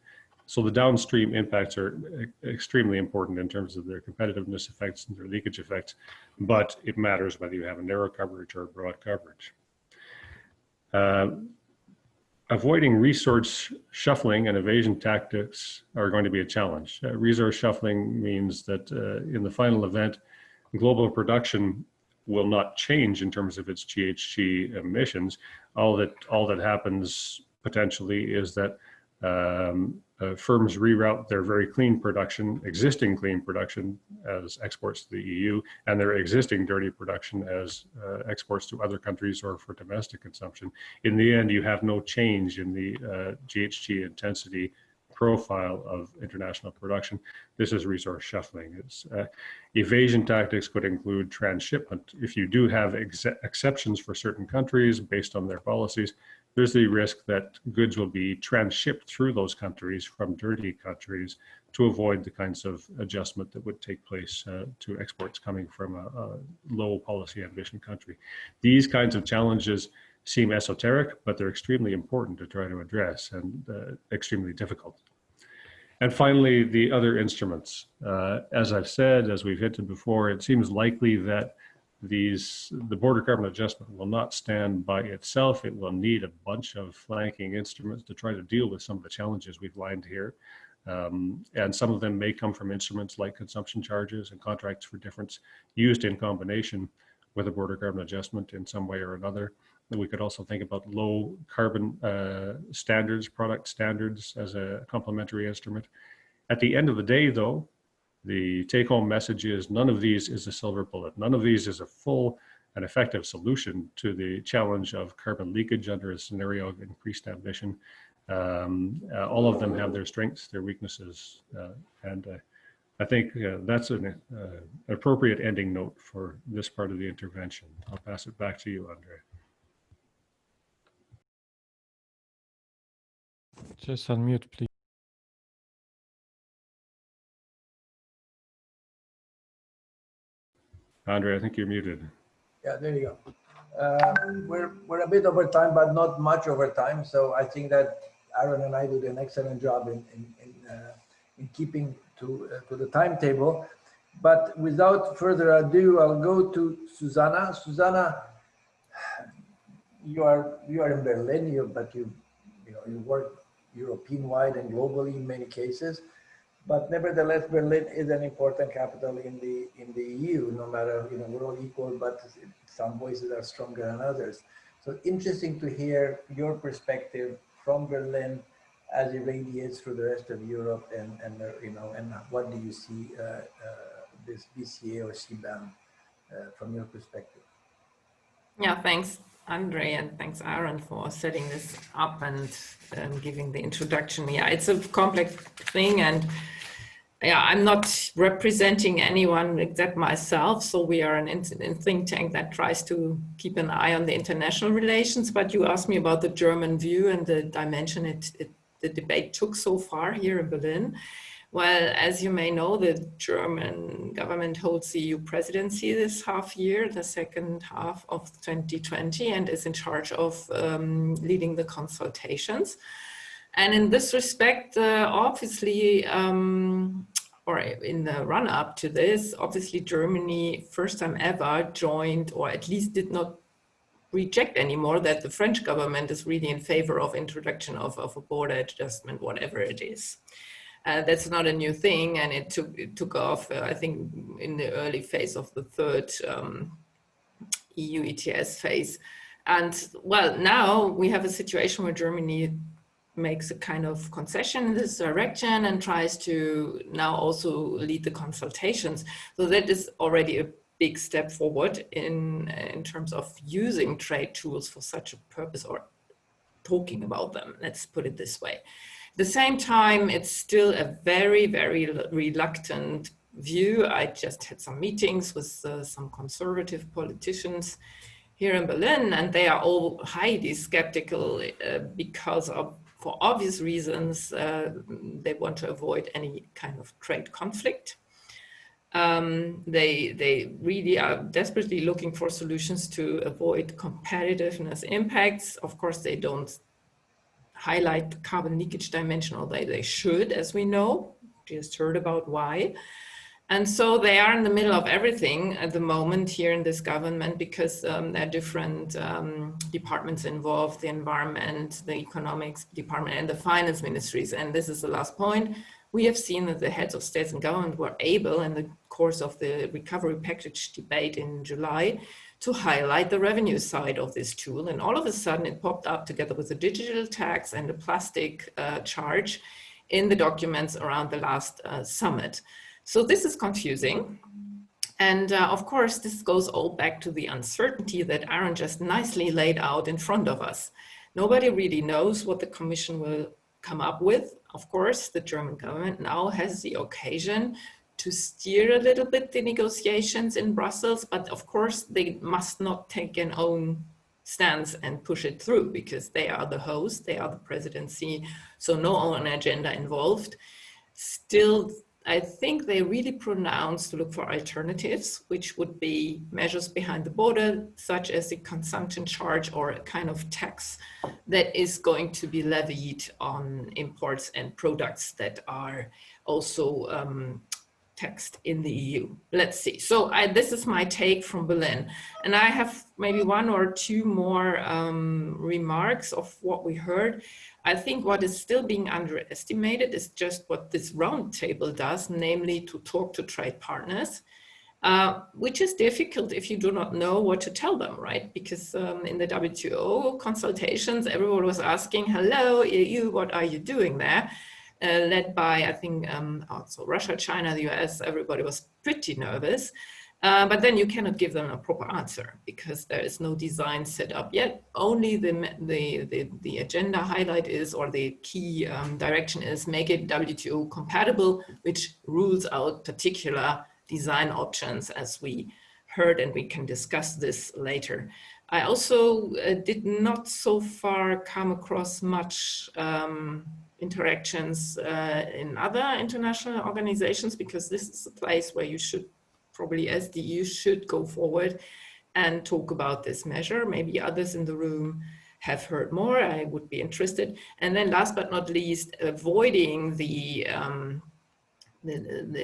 So the downstream impacts are extremely important in terms of their competitiveness effects and their leakage effects, but it matters whether you have a narrow coverage or a broad coverage. Avoiding resource shuffling and evasion tactics are going to be a challenge. Resource shuffling means that in the final event, global production will not change in terms of its GHG emissions. All that happens potentially is that firms reroute their very clean production, existing clean production, as exports to the EU, and their existing dirty production as exports to other countries or for domestic consumption. In the end, you have no change in the GHG intensity profile of international production. This is resource shuffling. It's, evasion tactics could include transshipment. If you do have exceptions for certain countries based on their policies, there's the risk that goods will be transshipped through those countries from dirty countries to avoid the kinds of adjustment that would take place to exports coming from a low policy ambition country. These kinds of challenges seem esoteric, but they're extremely important to try to address and extremely difficult. And finally, the other instruments. As I've said, as we've hinted before, it seems likely that the border carbon adjustment will not stand by itself. It will need a bunch of flanking instruments to try to deal with some of the challenges we've lined here. And some of them may come from instruments like consumption charges and contracts for difference used in combination with a border carbon adjustment in some way or another. And we could also think about low carbon standards, product standards as a complementary instrument. At the end of the day, though, the take-home message is none of these is a silver bullet. None of these is a full and effective solution to the challenge of carbon leakage under a scenario of increased ambition. All of them have their strengths, their weaknesses, and I think that's an appropriate ending note for this part of the intervention. I'll pass it back to you, Andre. Just unmute, please. Andre, I think you're muted. Yeah, there you go. We're a bit over time, but not much over time. So I think that Aaron and I did an excellent job in keeping to the timetable. But without further ado, I'll go to Susanna. Susanna, you are in Berlin, but you work European-wide and globally in many cases. But nevertheless, Berlin is an important capital in the EU. No matter, we're all equal, but some voices are stronger than others. So interesting to hear your perspective from Berlin as it radiates through the rest of Europe, and what do you see this BCA or CBAM from your perspective? Yeah, thanks, Andre, and thanks, Aaron, for setting this up and giving the introduction. Yeah, it's a complex thing, and yeah, I'm not representing anyone except myself. So we are an think tank that tries to keep an eye on the international relations. But you asked me about the German view and the dimension the debate took so far here in Berlin. Well, as you may know, the German government holds the EU presidency this half year, the second half of 2020, and is in charge of leading the consultations. And in this respect, obviously, or in the run-up to this, obviously Germany, first time ever, joined, or at least did not reject anymore, that the French government is really in favor of introduction of a border adjustment, whatever it is. That's not a new thing, and it took off, I think, in the early phase of the third EU ETS phase. And well, now we have a situation where Germany makes a kind of concession in this direction and tries to now also lead the consultations. So that is already a big step forward in terms of using trade tools for such a purpose, or talking about them, let's put it this way. At the same time, it's still a very, very reluctant view. I just had some meetings with some conservative politicians here in Berlin, and they are all highly skeptical because of, for obvious reasons, they want to avoid any kind of trade conflict. They really are desperately looking for solutions to avoid competitiveness impacts. Of course, they don't highlight the carbon leakage dimension, although they should, as we know. Just heard about why. And so they are in the middle of everything at the moment here in this government, because there are different departments involved, the environment, the economics department, and the finance ministries. And this is the last point. We have seen that the heads of states and government were able, in the course of the recovery package debate in July, to highlight the revenue side of this tool. And all of a sudden it popped up together with a digital tax and a plastic charge in the documents around the last summit. So this is confusing. And of course, this goes all back to the uncertainty that Aaron just nicely laid out in front of us. Nobody really knows what the Commission will come up with. Of course, the German government now has the occasion to steer a little bit the negotiations in Brussels, but of course they must not take an own stance and push it through, because they are the host, they are the presidency, so no own agenda involved. Still, I think they really pronounced to look for alternatives, which would be measures behind the border, such as a consumption charge or a kind of tax that is going to be levied on imports and products that are also taxed in the EU. Let's see. So this is my take from Berlin. And I have maybe one or two more remarks of what we heard. I think what is still being underestimated is just what this roundtable does, namely to talk to trade partners, which is difficult if you do not know what to tell them, right? Because in the WTO consultations, everyone was asking, hello, EU, what are you doing there? Led by, I think, also Russia, China, the US, everybody was pretty nervous. But then you cannot give them a proper answer because there is no design set up yet. Only the agenda highlight is, or the key direction is, make it WTO compatible, which rules out particular design options, as we heard, and we can discuss this later. I also did not so far come across much interactions in other international organizations, because this is a place where you should probably, as the EU, should go forward and talk about this measure. Maybe others in the room have heard more. I would be interested. And then last but not least, avoiding the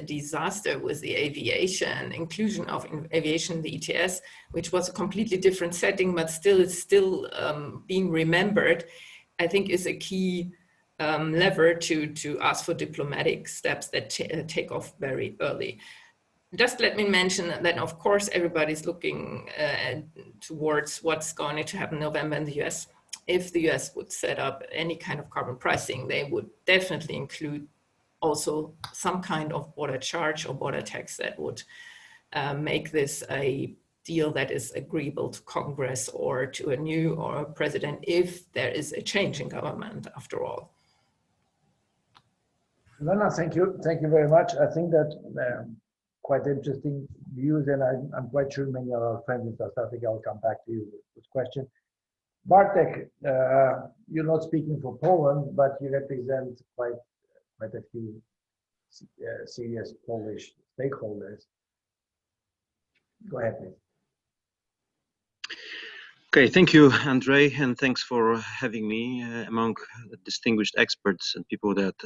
disaster with the aviation, inclusion of aviation in the ETS, which was a completely different setting, but still it's still being remembered, I think is a key lever to ask for diplomatic steps that take off very early. Just let me mention that, of course, everybody's looking towards what's going to happen in November in the US. If the US would set up any kind of carbon pricing, they would definitely include also some kind of border charge or border tax that would make this a deal that is agreeable to Congress or to a new or a president if there is a change in government after all. No, thank you very much. I think that quite interesting views, and I'm quite sure many of our friends in South Africa will come back to you with this question. Bartek, you're not speaking for Poland, but you represent quite a few serious Polish stakeholders. Go ahead, please. Okay, thank you, Andrei, and thanks for having me among distinguished experts and people that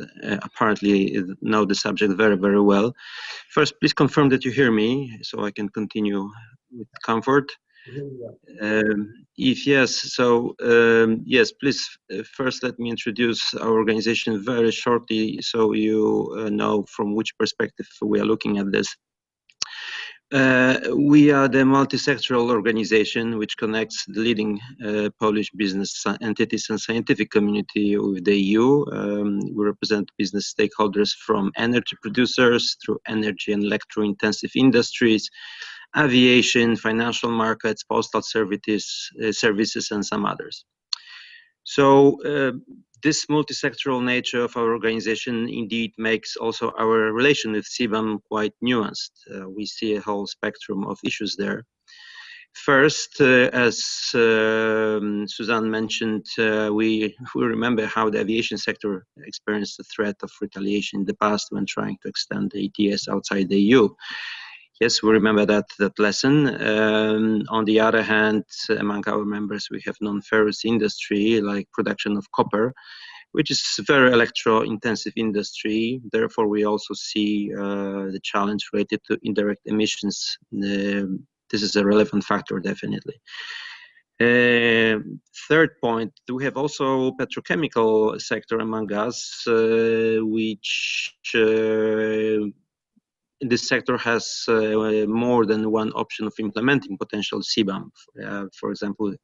apparently know the subject very, very well. First, please confirm that you hear me so I can continue with comfort. If yes, so yes, please first let me introduce our organization very shortly so you know from which perspective we are looking at this. We are the multi-sectoral organization which connects the leading Polish business entities and scientific community with the EU. We represent business stakeholders from energy producers through energy and electro-intensive industries, aviation, financial markets, postal services, and some others. So this multi-sectoral nature of our organization indeed makes also our relation with CBAM quite nuanced. We see a whole spectrum of issues there. First, as Suzanne mentioned, we remember how the aviation sector experienced the threat of retaliation in the past when trying to extend the ETS outside the EU. Yes, we remember that lesson. On the other hand, among our members, we have non-ferrous industry like production of copper, which is a very electro-intensive industry. Therefore, we also see the challenge related to indirect emissions. This is a relevant factor, definitely. Third point, we have also petrochemical sector among us, which this sector has more than one option of implementing potential CBAM, for example,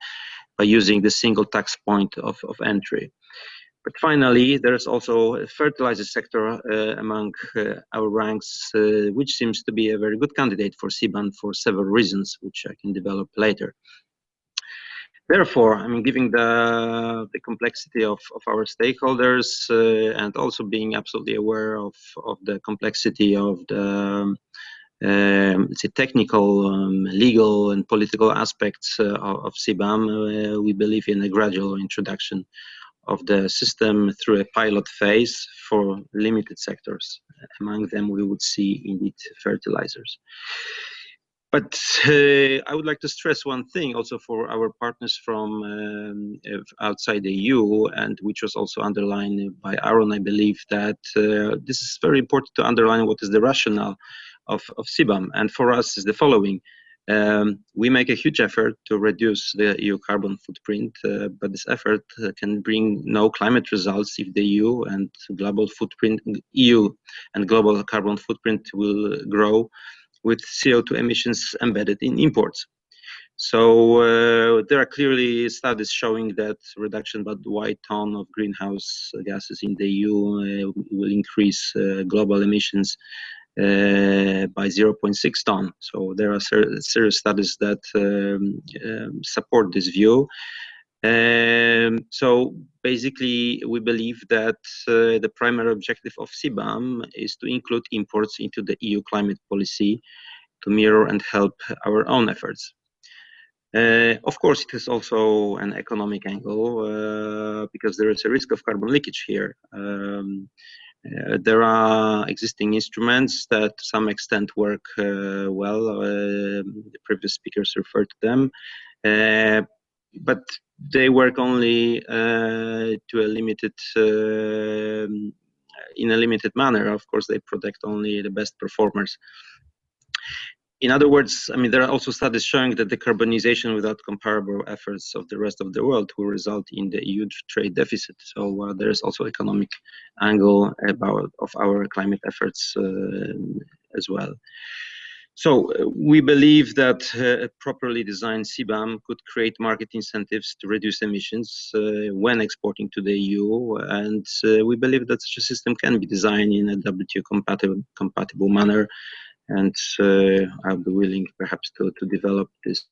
by using the single tax point of entry. But finally, there's also a fertilizer sector among our ranks, which seems to be a very good candidate for CBAM for several reasons, which I can develop later. Therefore, I mean, given the complexity of our stakeholders and also being absolutely aware of the complexity of the let's say technical, legal, and political aspects of CBAM, we believe in a gradual introduction of the system through a pilot phase for limited sectors. Among them, we would see indeed fertilizers. But I would like to stress one thing also for our partners from outside the EU, and which was also underlined by Aaron, I believe, that this is very important to underline what is the rationale of CBAM. And for us is the following. We make a huge effort to reduce the EU carbon footprint, but this effort can bring no climate results if the EU and global carbon footprint will grow with CO2 emissions embedded in imports. So there are clearly studies showing that reduction by 1 ton of greenhouse gases in the EU will increase global emissions by 0.6 ton. So there are serious studies that support this view. So basically, we believe that the primary objective of CBAM is to include imports into the EU climate policy to mirror and help our own efforts. Of course, it is also an economic angle because there is a risk of carbon leakage here. There are existing instruments that to some extent work well. The previous speakers referred to them. But they work only to a limited, in a limited manner. Of course, they protect only the best performers. In other words, I mean, there are also studies showing that decarbonization without comparable efforts of the rest of the world will result in the EU trade deficit. So there is also economic angle of our climate efforts as well. So we believe that a properly designed CBAM could create market incentives to reduce emissions when exporting to the EU, and we believe that such a system can be designed in a WTO compatible manner. And I'll be willing perhaps to develop this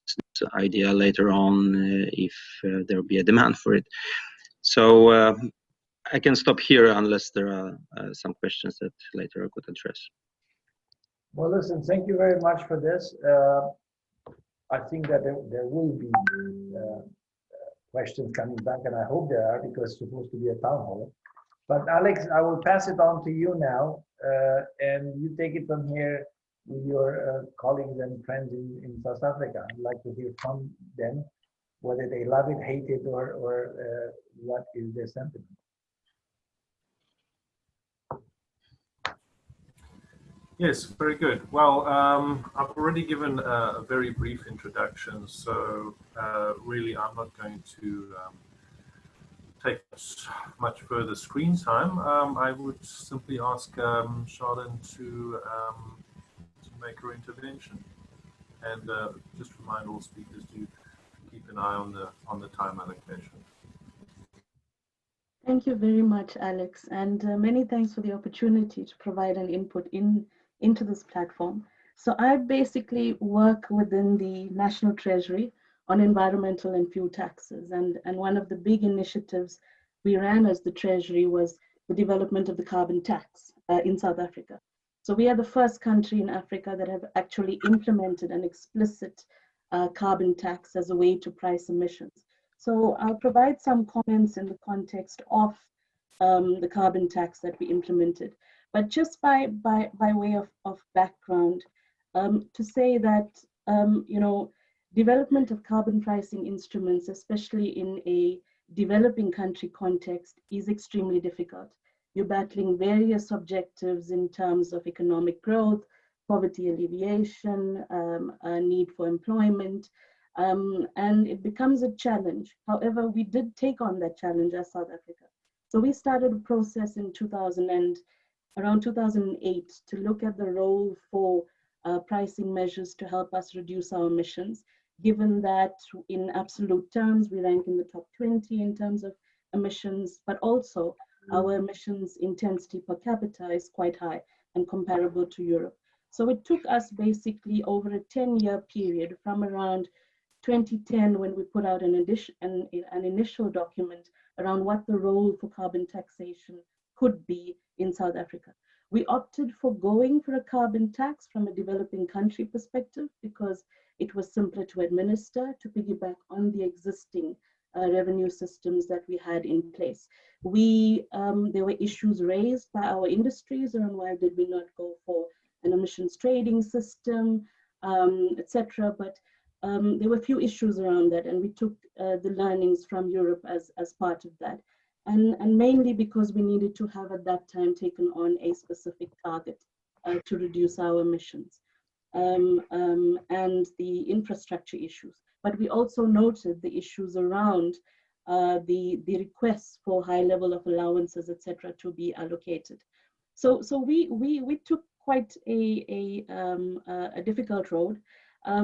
idea later on if there will be a demand for it. So I can stop here unless there are some questions that later I could address. Well, listen, thank you very much for this. I think that there will be questions coming back, and I hope there are, because it's supposed to be a town hall. But Alex, I will pass it on to you now, and you take it from here with your colleagues and friends in South Africa. I'd like to hear from them, whether they love it, hate it, or what is their sentiment. Yes, very good. Well, I've already given a very brief introduction, so really I'm not going to take much further screen time. I would simply ask Charlene to make her intervention, and just remind all speakers to keep an eye on the time allocation. Thank you very much, Alex, and many thanks for the opportunity to provide an input into this platform. So I basically work within the National Treasury on environmental and fuel taxes, and one of the big initiatives we ran as the Treasury was the development of the carbon tax in South Africa. So we are the first country in Africa that have actually implemented an explicit carbon tax as a way to price emissions. So I'll provide some comments in the context of the carbon tax that we implemented. But just by way of background, to say that, you know, development of carbon pricing instruments, especially in a developing country context, is extremely difficult. You're battling various objectives in terms of economic growth, poverty alleviation, a need for employment, and it becomes a challenge. However, we did take on that challenge as South Africa. So we started a process in around 2008 to look at the role for pricing measures to help us reduce our emissions, given that in absolute terms, we rank in the top 20 in terms of emissions, but also our emissions intensity per capita is quite high and comparable to Europe. So it took us basically over a 10-year period from around 2010, when we put out an initial document around what the role for carbon taxation could be in South Africa. We opted for going for a carbon tax from a developing country perspective because it was simpler to administer, to piggyback on the existing revenue systems that we had in place. There were issues raised by our industries around why did we not go for an emissions trading system, etc. But there were a few issues around that, and we took the learnings from Europe as part of that. And mainly because we needed to have at that time taken on a specific target to reduce our emissions and the infrastructure issues. But we also noted the issues around the requests for high level of allowances, etc., to be allocated. So we took quite a difficult road.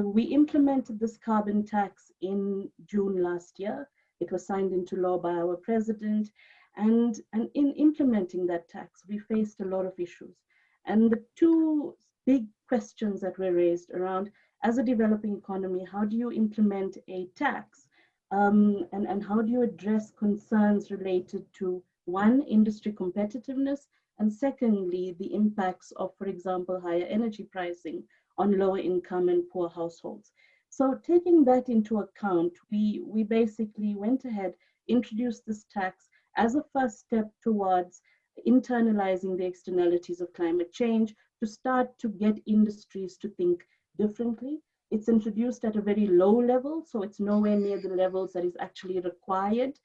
We implemented this carbon tax in June last year. It was signed into law by our president. And in implementing that tax, we faced a lot of issues. And the two big questions that were raised around, as a developing economy, how do you implement a tax? And how do you address concerns related to, one, industry competitiveness, and secondly, the impacts of, for example, higher energy pricing on lower income and poor households. So taking that into account, we basically went ahead, introduced this tax as a first step towards internalizing the externalities of climate change, to start to get industries to think differently. It's introduced at a very low level, so it's nowhere near the levels that is actually required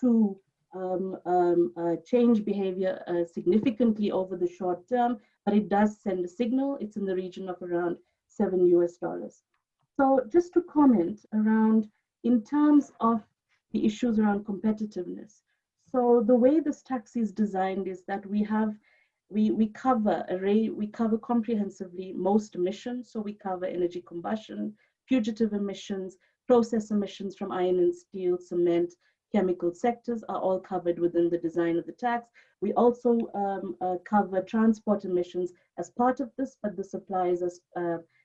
to change behavior significantly over the short term, but it does send a signal. It's in the region of around $7 US. So just to comment around, in terms of the issues around competitiveness. So the way this tax is designed is that we cover comprehensively most emissions. So we cover energy combustion, fugitive emissions, process emissions from iron and steel, cement, chemical sectors are all covered within the design of the tax. We also cover transport emissions as part of this, but this applies as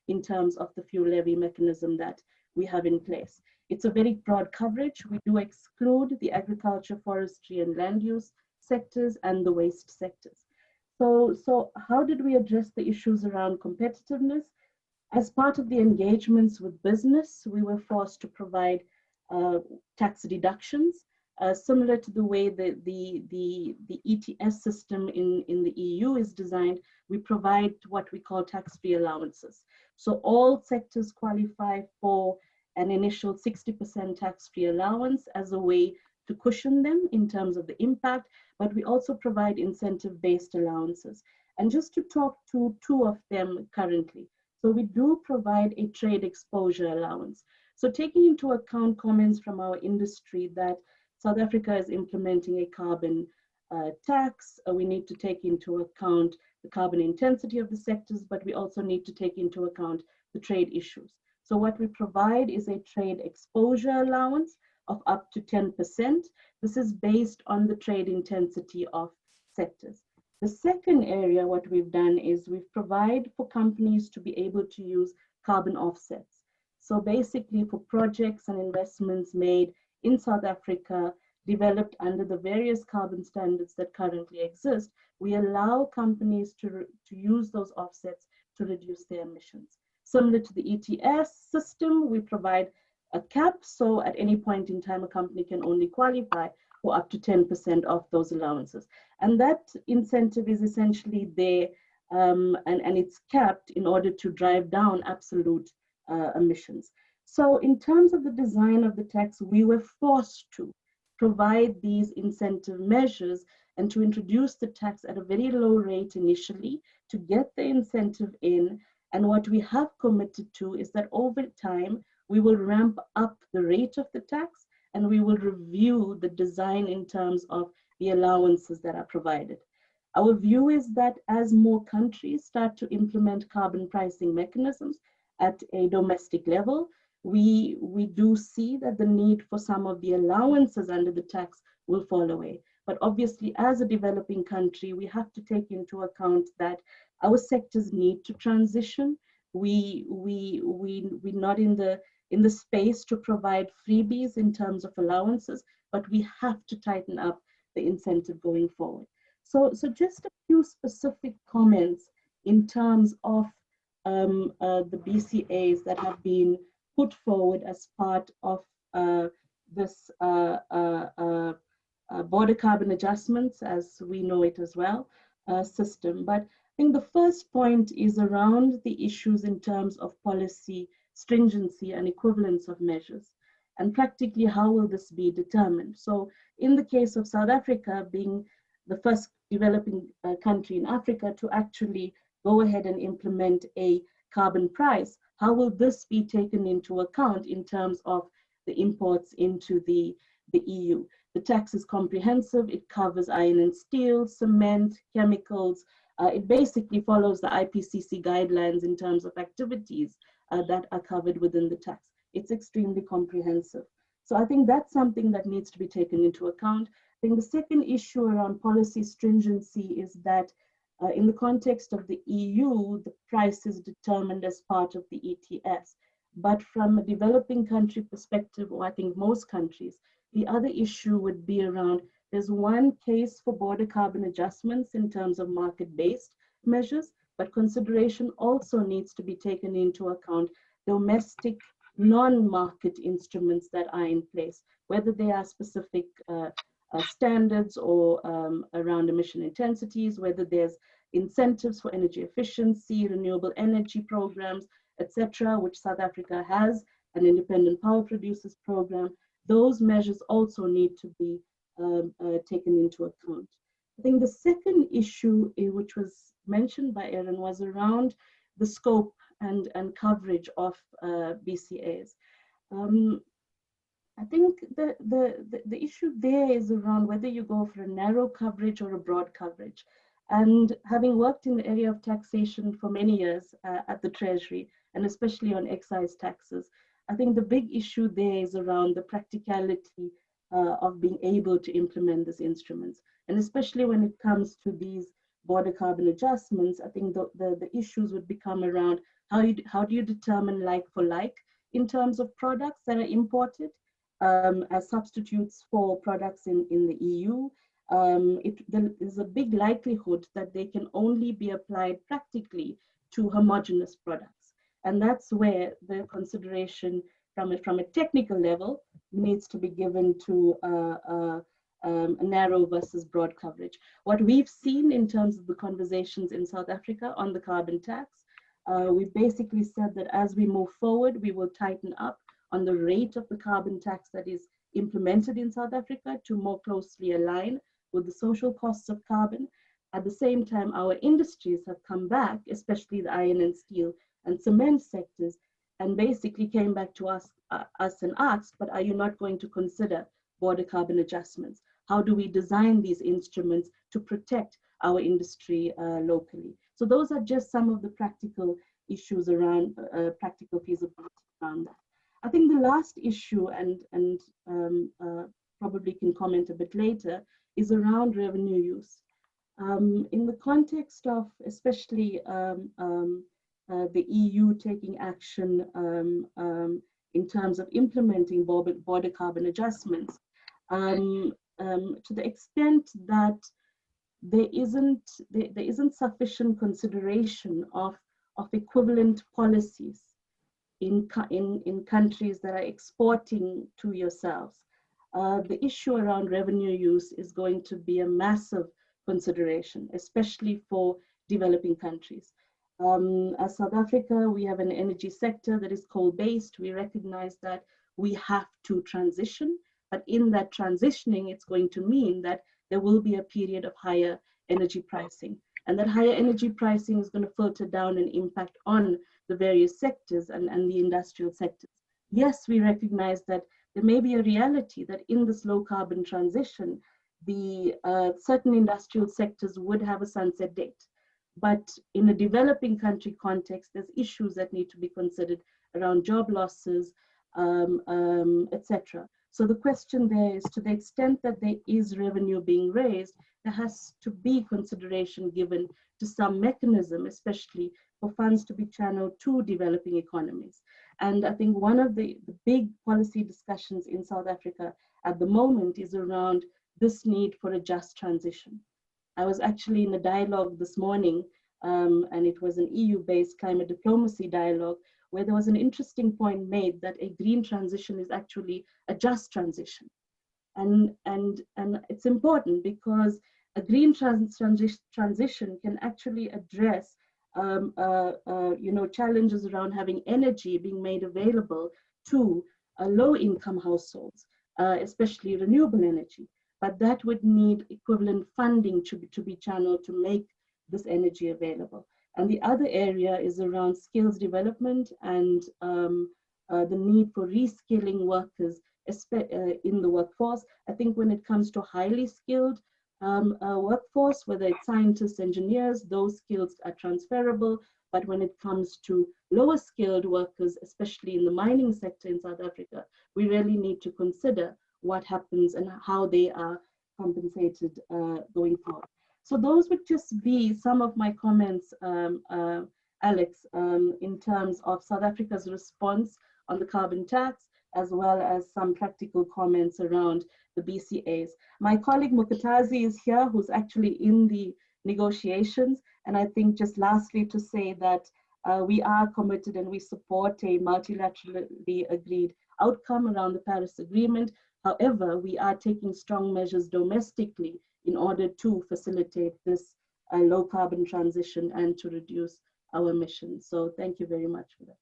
in terms of the fuel levy mechanism that we have in place. It's a very broad coverage. We do exclude the agriculture, forestry, and land use sectors and the waste sectors. So how did we address the issues around competitiveness? As part of the engagements with business, we were forced to provide tax deductions, similar to the way the ETS system in the EU is designed. We provide what we call tax-free allowances. So all sectors qualify for an initial 60% tax-free allowance as a way to cushion them in terms of the impact, but we also provide incentive-based allowances. And just to talk to two of them currently. So we do provide a trade exposure allowance. So taking into account comments from our industry that South Africa is implementing a carbon tax, we need to take into account the carbon intensity of the sectors, but we also need to take into account the trade issues. So what we provide is a trade exposure allowance of up to 10%. This is based on the trade intensity of sectors. The second area, what we've done is we've provided for companies to be able to use carbon offsets. So basically for projects and investments made in South Africa, developed under the various carbon standards that currently exist, we allow companies to use those offsets to reduce their emissions. Similar to the ETS system, we provide a cap, so at any point in time, a company can only qualify for up to 10% of those allowances. And that incentive is essentially there, and it's capped in order to drive down absolute emissions. So in terms of the design of the tax, we were forced to provide these incentive measures and to introduce the tax at a very low rate initially to get the incentive in. And what we have committed to is that over time, we will ramp up the rate of the tax and we will review the design in terms of the allowances that are provided. Our view is that as more countries start to implement carbon pricing mechanisms at a domestic level, we do see that the need for some of the allowances under the tax will fall away. But obviously, as a developing country, we have to take into account that our sectors need to transition. We're not in the space to provide freebies in terms of allowances, but we have to tighten up the incentive going forward. So just a few specific comments in terms of the BCAs that have been put forward as part of this border carbon adjustments, as we know it as well, system. But I think the first point is around the issues in terms of policy stringency and equivalence of measures. And practically, how will this be determined? So in the case of South Africa being the first developing country in Africa to actually go ahead and implement a carbon price, how will this be taken into account in terms of the imports into the EU? The tax is comprehensive. It covers iron and steel, cement, chemicals. It basically follows the IPCC guidelines in terms of activities that are covered within the tax. It's extremely comprehensive. So I think that's something that needs to be taken into account. I think the second issue around policy stringency is that in the context of the EU, the price is determined as part of the ETS. But from a developing country perspective, or I think most countries, the other issue would be around, there's one case for border carbon adjustments in terms of market-based measures, but consideration also needs to be taken into account domestic non-market instruments that are in place, whether they are specific standards or around emission intensities, whether there's incentives for energy efficiency, renewable energy programs, etc., which South Africa has, an independent power producers program. Those measures also need to be taken into account. I think the second issue, which was mentioned by Erin, was around the scope and coverage of BCAs. I think the issue there is around whether you go for a narrow coverage or a broad coverage. And having worked in the area of taxation for many years at the Treasury, and especially on excise taxes, I think the big issue there is around the practicality of being able to implement these instruments. And especially when it comes to these border carbon adjustments, I think the issues would become around how do you determine like for like in terms of products that are imported as substitutes for products in the EU. there is a big likelihood that they can only be applied practically to homogeneous products. And that's where the consideration from a technical level needs to be given to narrow versus broad coverage. What we've seen in terms of the conversations in South Africa on the carbon tax, we basically said that as we move forward, we will tighten up on the rate of the carbon tax that is implemented in South Africa to more closely align with the social costs of carbon. At the same time, our industries have come back, especially the iron and steel and cement sectors, and basically came back to us and asked, but are you not going to consider border carbon adjustments? How do we design these instruments to protect our industry locally? So those are just some of the practical issues around practical feasibility around that. I think the last issue, and probably can comment a bit later, is around revenue use. In the context of especially the EU taking action in terms of implementing border carbon adjustments, to the extent that there isn't sufficient consideration of equivalent policies in countries that are exporting to yourselves. The issue around revenue use is going to be a massive consideration, especially for developing countries. As South Africa, we have an energy sector that is coal-based. We recognize that we have to transition, but in that transitioning, it's going to mean that there will be a period of higher energy pricing. And that higher energy pricing is going to filter down and impact on the various sectors and the industrial sectors. Yes, we recognize that there may be a reality that in this low carbon transition, the certain industrial sectors would have a sunset date. But in a developing country context, there's issues that need to be considered around job losses, etc. So the question there is, to the extent that there is revenue being raised, there has to be consideration given to some mechanism, especially for funds to be channeled to developing economies. And I think one of the big policy discussions in South Africa at the moment is around this need for a just transition. I was actually in a dialogue this morning, and it was an EU-based climate diplomacy dialogue, where there was an interesting point made that a green transition is actually a just transition. And it's important because a green transition can actually address challenges around having energy being made available to low-income households, especially renewable energy. But that would need equivalent funding to be channeled to make this energy available. And the other area is around skills development and the need for reskilling workers in the workforce. I think when it comes to highly skilled workforce, whether it's scientists, engineers, those skills are transferable. But when it comes to lower skilled workers, especially in the mining sector in South Africa, we really need to consider what happens and how they are compensated going forward. So those would just be some of my comments, Alex, in terms of South Africa's response on the carbon tax, as well as some practical comments around the BCAs. My colleague Mukatazi is here, who's actually in the negotiations. And I think just lastly to say that we are committed and we support a multilaterally agreed outcome around the Paris Agreement. However, we are taking strong measures domestically in order to facilitate this low carbon transition and to reduce our emissions. So thank you very much for that.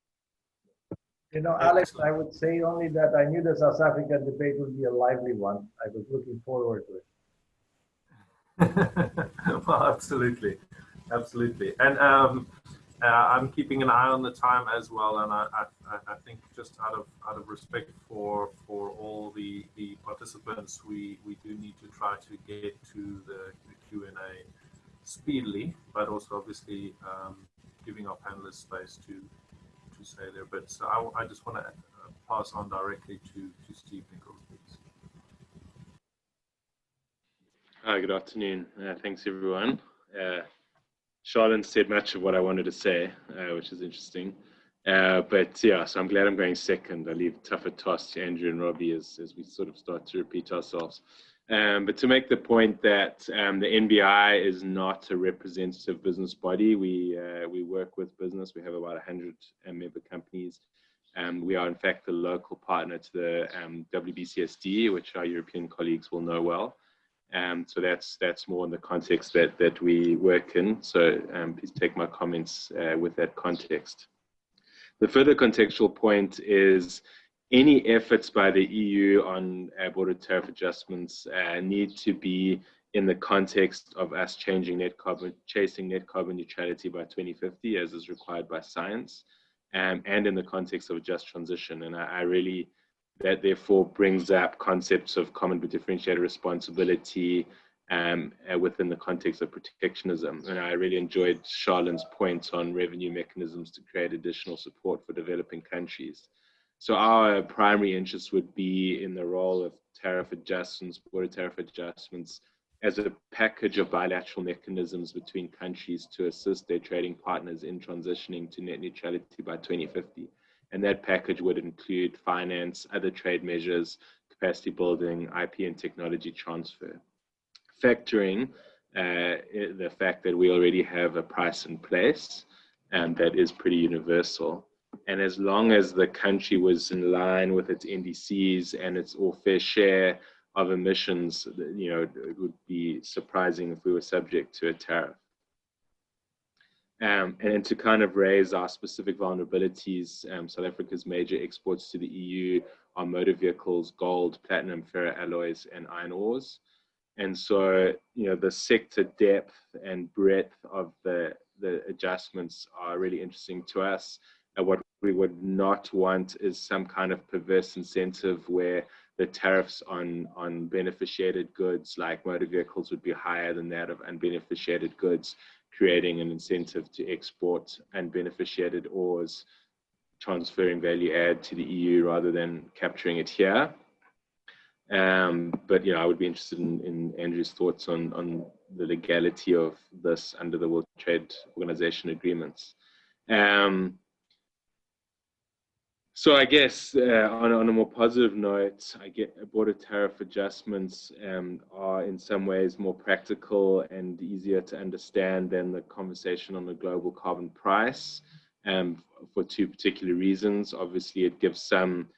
You know, Alex, I would say only that I knew the South Africa debate would be a lively one. I was looking forward to it. Well, absolutely, absolutely. And I'm keeping an eye on the time as well. And I think just out of respect for all the participants, we do need to try to get to the Q&A speedily, but also obviously giving our panelists space to say their bits. So I just want to pass on directly to Steve Nichols, please. Hi, good afternoon. Thanks, everyone. Charlene said much of what I wanted to say, which is interesting. But yeah, so I'm glad I'm going second. I leave tougher tasks to Andrew and Robbie as we sort of start to repeat ourselves. But to make the point that the NBI is not a representative business body, we work with business. We have about 100 member companies. We are in fact the local partner to the WBCSD, which our European colleagues will know well. So that's more in the context that we work in. So please take my comments with that context. The further contextual point is any efforts by the EU on border tariff adjustments need to be in the context of us chasing net carbon neutrality by 2050, as is required by science, and in the context of a just transition. And I really, that therefore brings up concepts of common but differentiated responsibility within the context of protectionism. And I really enjoyed Charlene's point on revenue mechanisms to create additional support for developing countries. So our primary interest would be in the role of tariff adjustments, border tariff adjustments, as a package of bilateral mechanisms between countries to assist their trading partners in transitioning to net neutrality by 2050. And that package would include finance, other trade measures, capacity building, IP and technology transfer. Factoring the fact that we already have a price in place and that is pretty universal. And as long as the country was in line with its NDCs and its or fair share of emissions, you know, it would be surprising if we were subject to a tariff. And to kind of raise our specific vulnerabilities, South Africa's major exports to the EU are motor vehicles, gold, platinum, ferroalloys, and iron ores. And so, you know, the sector depth and breadth of the adjustments are really interesting to us. What we would not want is some kind of perverse incentive where the tariffs on beneficiated goods like motor vehicles would be higher than that of unbeneficiated goods, creating an incentive to export unbeneficiated ores, transferring value add to the EU rather than capturing it here. But, you know, I would be interested in Andrew's thoughts on the legality of this under the World Trade Organization agreements. So I guess on a more positive note, I get border tariff adjustments are in some ways more practical and easier to understand than the conversation on the global carbon price for two particular reasons. Obviously, it gives some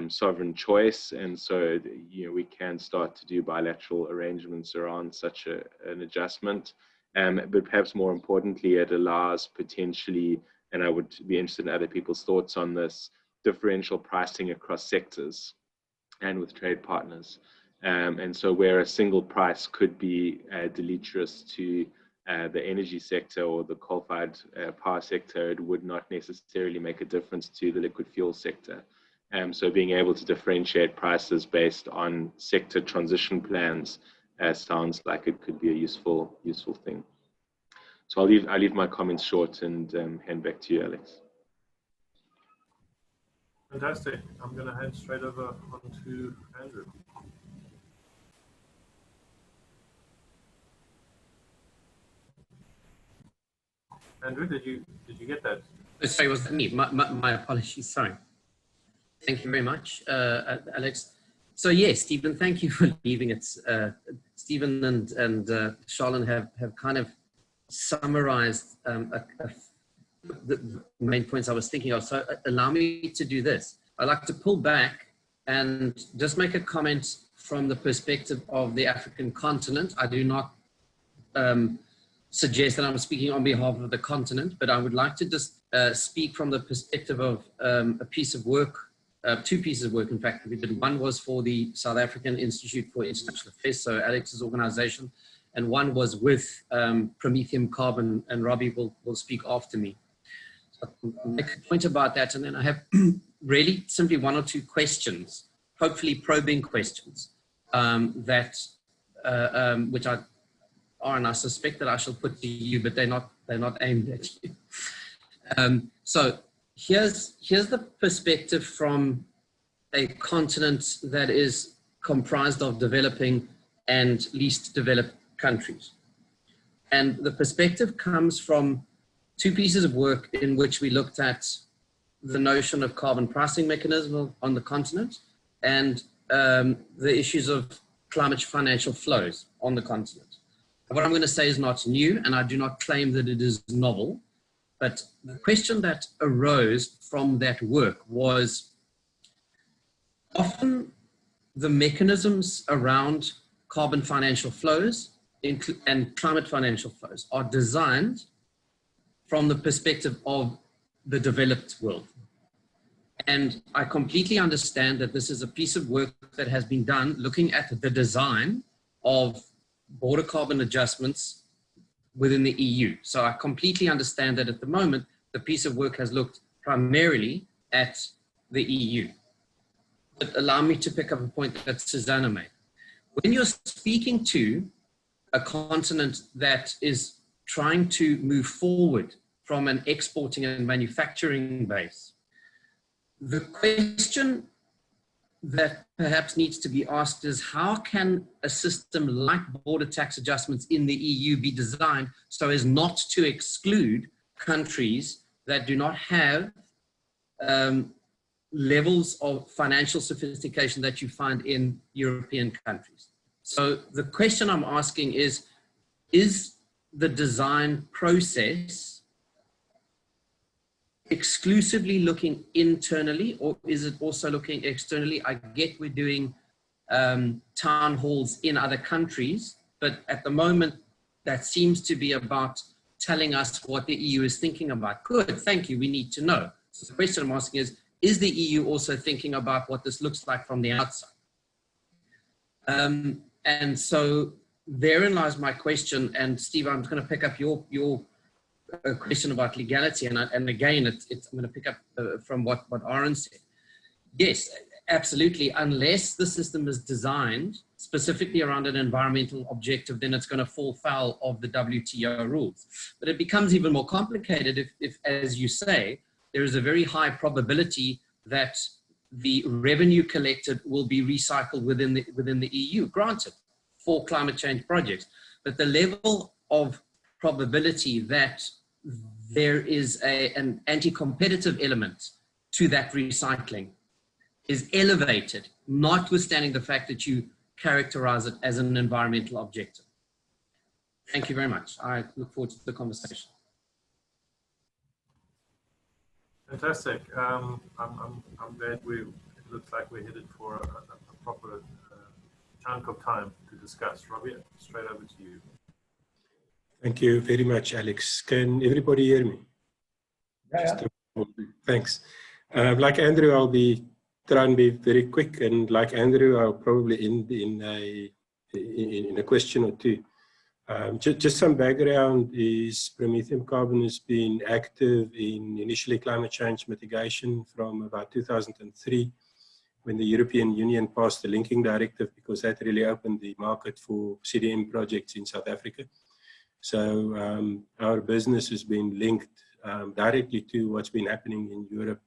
sovereign choice, and so you know we can start to do bilateral arrangements around such an adjustment. But perhaps more importantly, it allows potentially, and I would be interested in other people's thoughts on this, differential pricing across sectors and with trade partners. And so where a single price could be deleterious to the energy sector or the coal-fired power sector, it would not necessarily make a difference to the liquid fuel sector. So being able to differentiate prices based on sector transition plans sounds like it could be a useful thing. So I'll leave my comments short and hand back to you, Alex. Fantastic. I'm going to hand straight over onto Andrew. Andrew, did you get that? Oh, sorry, was that me? My apologies. Sorry. Thank you very much, Alex. So yes, Stephen, thank you for leaving it. Stephen and Charlene have kind of summarized the main points I was thinking of. So allow me to do this. I'd like to pull back and just make a comment from the perspective of the African continent. I do not suggest that I'm speaking on behalf of the continent, but I would like to just speak from the perspective of a piece of work, two pieces of work, in fact, we did. One was for the South African Institute for International Affairs, so Alex's organization, and one was with Prometheum Carbon, and Robbie will speak after me. So I'll make a point about that, and then I have really simply one or two questions, hopefully probing questions, which are, and I suspect that I shall put to you, but they're not aimed at you. So here's the perspective from a continent that is comprised of developing and least developed countries. And the perspective comes from two pieces of work in which we looked at the notion of carbon pricing mechanism on the continent and the issues of climate financial flows on the continent. What I'm going to say is not new, and I do not claim that it is novel, but the question that arose from that work was often the mechanisms around carbon financial flows and climate financial flows are designed from the perspective of the developed world. And I completely understand that this is a piece of work that has been done looking at the design of border carbon adjustments within the EU. So I completely understand that at the moment, the piece of work has looked primarily at the EU. But allow me to pick up a point that Susanna made. When you're speaking to a continent that is trying to move forward from an exporting and manufacturing base, the question that perhaps needs to be asked is how can a system like border tax adjustments in the EU be designed so as not to exclude countries that do not have levels of financial sophistication that you find in European countries. So the question I'm asking is the design process exclusively looking internally, or is it also looking externally? I get we're doing town halls in other countries, but at the moment that seems to be about telling us what the EU is thinking about. Good, thank you, we need to know. So the question I'm asking is the EU also thinking about what this looks like from the outside? And so therein lies my question, and Steve, I'm going to pick up your question about legality, and again, I'm going to pick up from what Aaron said. Yes, absolutely. Unless the system is designed specifically around an environmental objective, then it's going to fall foul of the WTO rules. But it becomes even more complicated if, as you say, there is a very high probability that the revenue collected will be recycled within the EU, granted, for climate change projects. But the level of probability that there is an anti-competitive element to that recycling is elevated, notwithstanding the fact that you characterize it as an environmental objective. Thank you very much. I look forward to the conversation. Fantastic. I'm glad it looks like we're headed for a proper chunk of time to discuss. Robbie, straight over to you. Thank you very much, Alex. Can everybody hear me? Yeah. Thanks. Like Andrew, I'll try and be very quick, and like Andrew, I'll probably end in a question or two. Just some background is Prometheum Carbon has been active in initially climate change mitigation from about 2003, when the European Union passed the linking directive, because that really opened the market for CDM projects in South Africa. So our business has been linked directly to what's been happening in Europe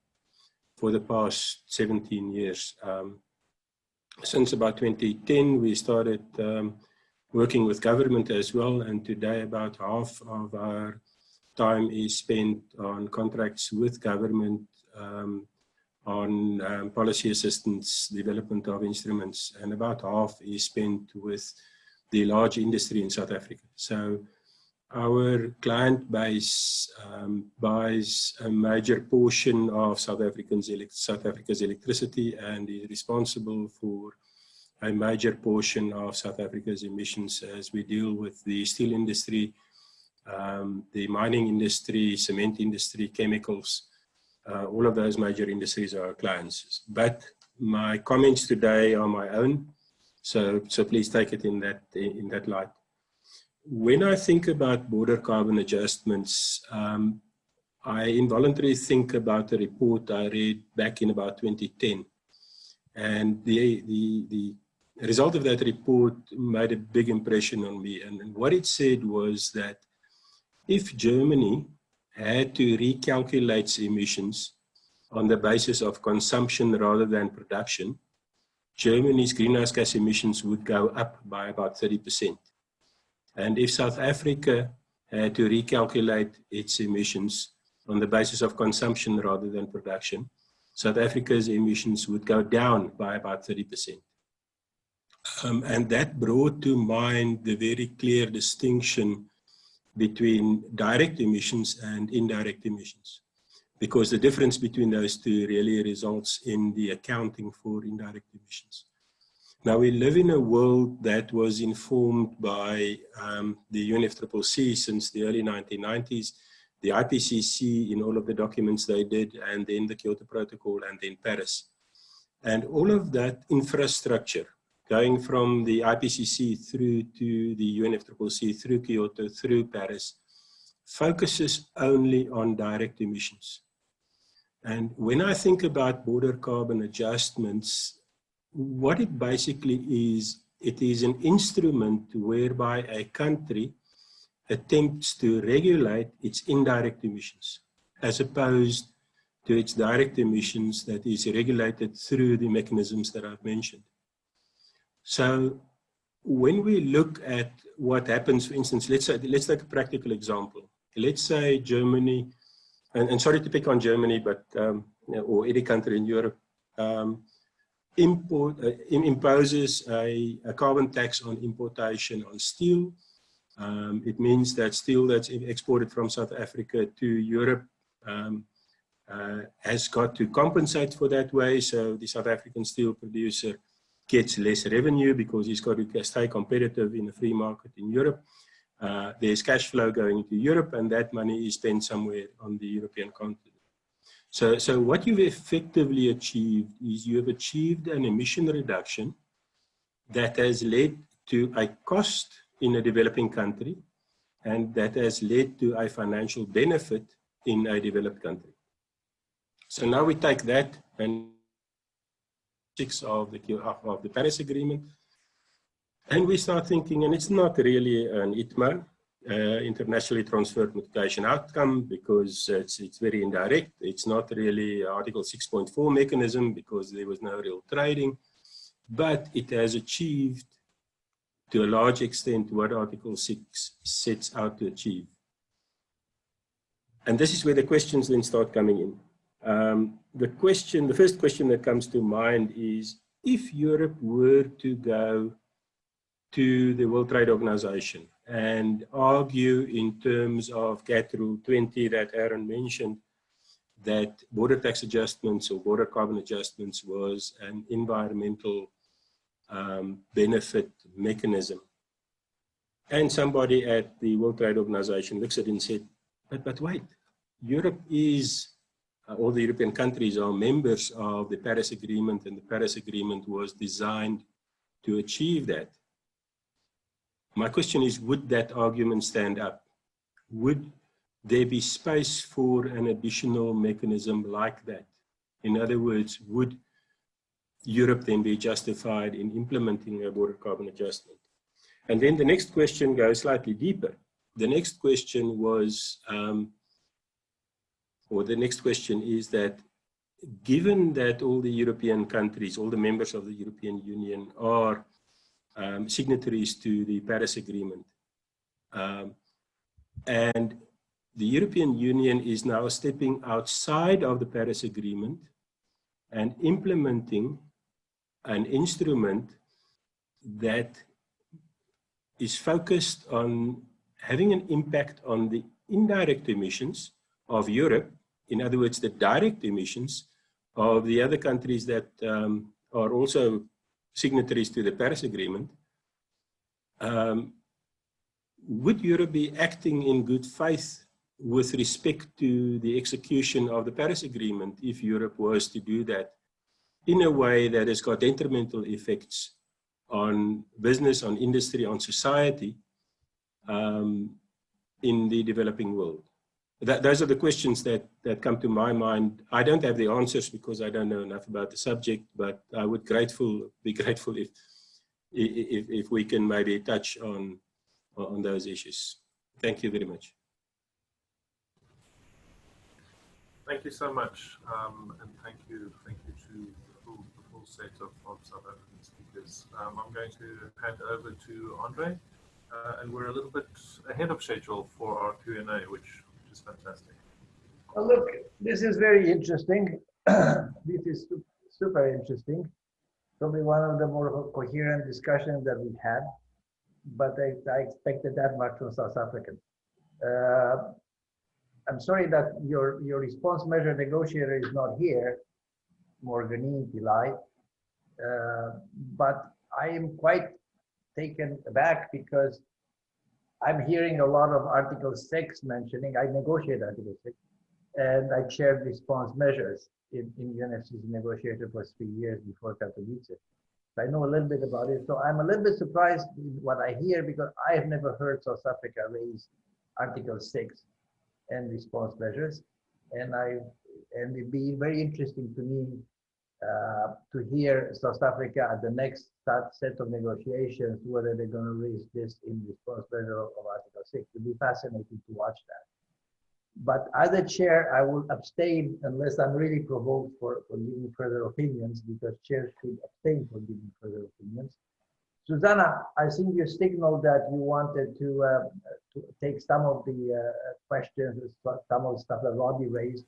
for the past 17 years. Since about 2010, we started working with government as well, and today about half of our time is spent on contracts with government on policy assistance, development of instruments, and about half is spent with the large industry in South Africa. So our client base buys a major portion of South Africa's electricity and is responsible for a major portion of South Africa's emissions as we deal with the steel industry, the mining industry, cement industry, chemicals. All of those major industries are our clients. But my comments today are my own, so please take it in that light. When I think about border carbon adjustments, I involuntarily think about a report I read back in about 2010. And the result of that report made a big impression on me. And what it said was that if Germany had to recalculate its emissions on the basis of consumption rather than production, Germany's greenhouse gas emissions would go up by about 30%. And if South Africa had to recalculate its emissions on the basis of consumption rather than production, South Africa's emissions would go down by about 30%. And that brought to mind the very clear distinction between direct emissions and indirect emissions, because the difference between those two really results in the accounting for indirect emissions. Now, we live in a world that was informed by the UNFCCC since the early 1990s, the IPCC in all of the documents they did, and then the Kyoto Protocol, and then Paris. And all of that infrastructure, going from the IPCC through to the UNFCCC, through Kyoto, through Paris, focuses only on direct emissions. And when I think about border carbon adjustments, what it basically is, it is an instrument whereby a country attempts to regulate its indirect emissions, as opposed to its direct emissions that is regulated through the mechanisms that I've mentioned. So when we look at what happens, for instance, let's take a practical example. Let's say Germany, and sorry to pick on Germany, but or any country in Europe, imposes a carbon tax on importation on steel. It means that steel that's exported from South Africa to Europe has got to compensate for that way. So the South African steel producer gets less revenue because he's got to stay competitive in a free market in Europe. There's cash flow going to Europe, and that money is spent somewhere on the European continent. So what you've effectively achieved is you have achieved an emission reduction that has led to a cost in a developing country, and that has led to a financial benefit in a developed country. So now we take that and of the Paris Agreement, and we start thinking, and it's not really an ITMO, internationally transferred mitigation outcome, because it's very indirect. It's not really Article 6.4 mechanism because there was no real trading, but it has achieved to a large extent what Article 6 sets out to achieve. And this is where the questions then start coming in. The first question that comes to mind is, if Europe were to go to the World Trade Organization and argue in terms of GATT Rule 20 that Aaron mentioned, that border tax adjustments or border carbon adjustments was an environmental benefit mechanism, and somebody at the World Trade Organization looks at it and said, but wait, Europe is, all the European countries are members of the Paris Agreement, and the Paris Agreement was designed to achieve that. My question is, would that argument stand up? Would there be space for an additional mechanism like that? In other words, would Europe then be justified in implementing a border carbon adjustment? And then the next question goes slightly deeper. The next question was, the next question is that, given that all the European countries, all the members of the European Union are signatories to the Paris Agreement, and the European Union is now stepping outside of the Paris Agreement and implementing an instrument that is focused on having an impact on the indirect emissions of Europe, in other words, the direct emissions of the other countries that are also signatories to the Paris Agreement. Would Europe be acting in good faith with respect to the execution of the Paris Agreement if Europe was to do that in a way that has got detrimental effects on business, on industry, on society in the developing world? Those are the questions that come to my mind. I don't have the answers because I don't know enough about the subject, but I would be grateful if we can maybe touch on those issues. Thank you very much. Thank you so much, and thank you to the full set of South African speakers. I'm going to hand over to Andre, and we're a little bit ahead of schedule for our Q&A, which is fantastic. Well, look, this is very interesting. This is super interesting. Probably one of the more coherent discussions that we had, but I expected that much from South Africans. I'm sorry that your response measure negotiator is not here, Morganine Pillai, but I am quite taken aback because I'm hearing a lot of Article 6 mentioning. I negotiate Article 6, and I chaired response measures in UNFCCC negotiator for 3 years before Katowice. So I know a little bit about it. So I'm a little bit surprised in what I hear because I have never heard South Africa raise Article 6 and response measures. And it'd be very interesting to me to hear South Africa at the next set of negotiations, whether they're going to raise this in response measure of Article 6. It'd be fascinating to watch that. But as a chair, I will abstain unless I'm really provoked for giving further opinions, because chairs should abstain from giving further opinions. Susanna, I think you signaled that you wanted to take some of the questions, some of the stuff that Robbie raised.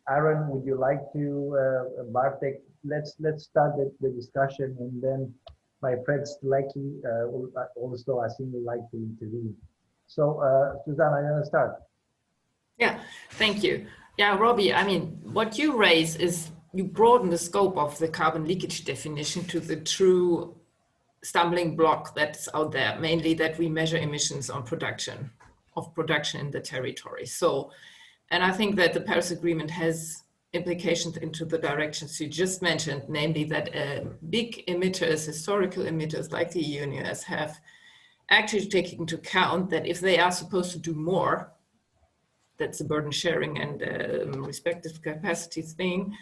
Aaron, would you like to, Bartek, let's start the discussion, and then my friend Slecki also, I think, would like to intervene. So, Susanna, I'm going to start. Yeah, thank you. Yeah, Robbie, I mean, what you raise is you broaden the scope of the carbon leakage definition to the true stumbling block that's out there, mainly that we measure emissions on production in the territory. So, and I think that the Paris Agreement has implications into the directions you just mentioned, namely that big emitters, historical emitters like the EU and US, have actually taken into account that if they are supposed to do more, that's a burden sharing and respective capacity thing,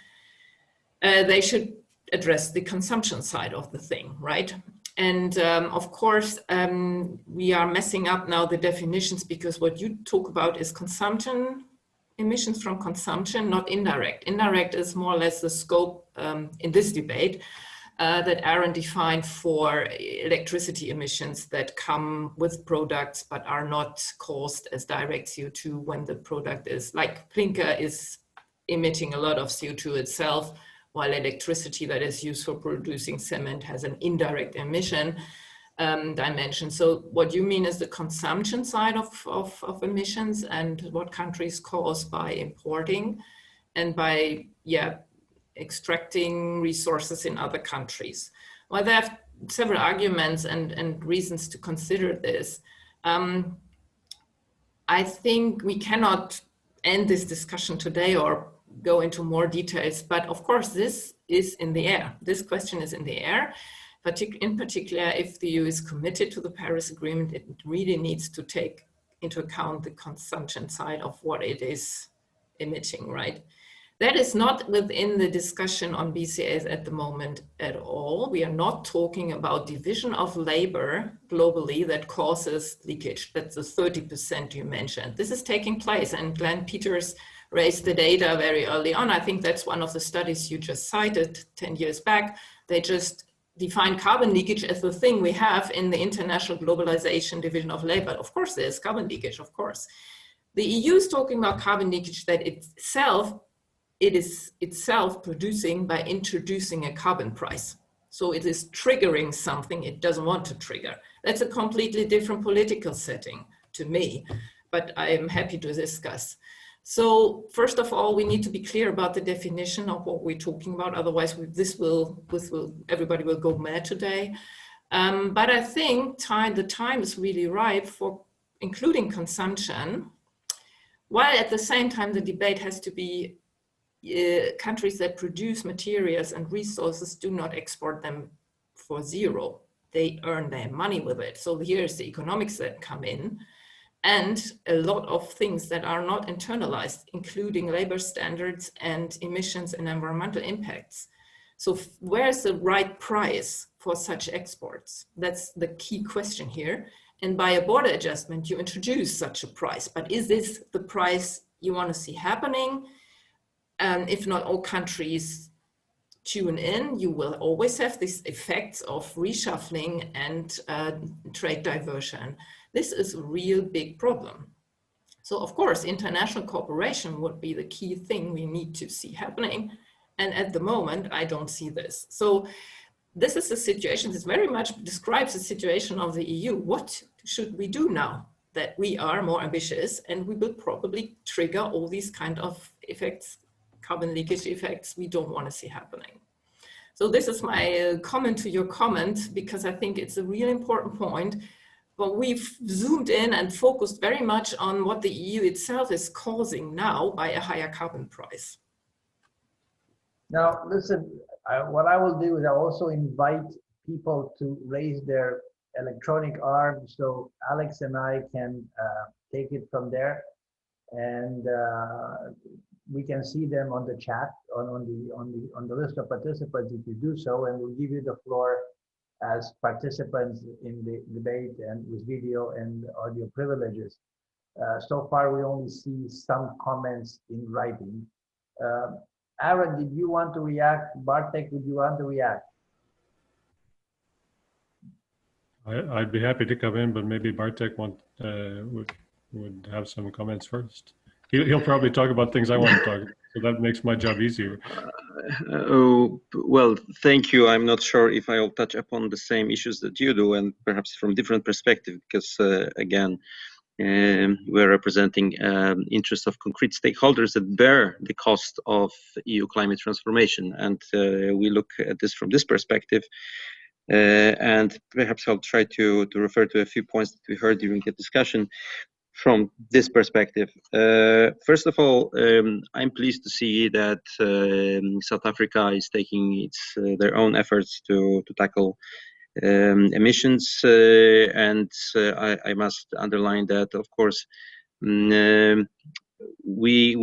they should address the consumption side of the thing, right? And of course, we are messing up now the definitions, because what you talk about is consumption, emissions from consumption, not indirect. Indirect is more or less the scope in this debate that Aaron defined for electricity emissions that come with products but are not caused as direct CO2 when the product is, like clinker is emitting a lot of CO2 itself, while electricity that is used for producing cement has an indirect emission dimension. So what you mean is the consumption side of emissions, and what countries cause by importing and by, yeah, extracting resources in other countries. Well, there are several arguments and reasons to consider this. I think we cannot end this discussion today or go into more details, but of course this is in the air. This question is in the air, but in particular, if the EU is committed to the Paris Agreement, it really needs to take into account the consumption side of what it is emitting, right? That is not within the discussion on BCAs at the moment at all. We are not talking about division of labor globally that causes leakage. That's the 30% you mentioned. This is taking place, and Glenn Peters raised the data very early on. I think that's one of the studies you just cited 10 years back. They just defined carbon leakage as the thing we have in the international globalization division of labor. Of course, there's carbon leakage, of course. The EU is talking about carbon leakage that it is itself producing by introducing a carbon price. So it is triggering something it doesn't want to trigger. That's a completely different political setting to me, but I am happy to discuss. So first of all, we need to be clear about the definition of what we're talking about. Otherwise, everybody will go mad today. But I think the time is really ripe for including consumption, while at the same time the debate has to be countries that produce materials and resources do not export them for zero. They earn their money with it. So here's the economics that come in, and a lot of things that are not internalized, including labor standards and emissions and environmental impacts. So where's the right price for such exports? That's the key question here. And by a border adjustment, you introduce such a price, but is this the price you want to see happening? And if not all countries tune in, you will always have these effects of reshuffling and trade diversion. This is a real big problem. So of course, international cooperation would be the key thing we need to see happening. And at the moment, I don't see this. So this is the situation. This very much describes the situation of the EU. What should we do now that we are more ambitious, and we will probably trigger all these kind of effects, carbon leakage effects we don't want to see happening. So this is my comment to your comment, because I think it's a really important point. But we've zoomed in and focused very much on what the EU itself is causing now by a higher carbon price. Now, listen, what I will do is I'll also invite people to raise their electronic arm so Alex and I can take it from there, and we can see them on the chat on the list of participants if you do so, and we'll give you the floor as participants in the debate and with video and audio privileges. So far, we only see some comments in writing. Aaron, did you want to react? Bartek, would you want to react? I'd be happy to come in, but maybe Bartek would have some comments first. He'll probably talk about things I want to talk about, so that makes my job easier. Well, thank you. I'm not sure if I'll touch upon the same issues that you do, and perhaps from different perspective, because again, we're representing interests of concrete stakeholders that bear the cost of EU climate transformation, and we look at this from this perspective. And perhaps I'll try to refer to a few points that we heard during the discussion from this perspective. First of all, I'm pleased to see that South Africa is taking their own efforts to tackle emissions, and I must underline that, of course, we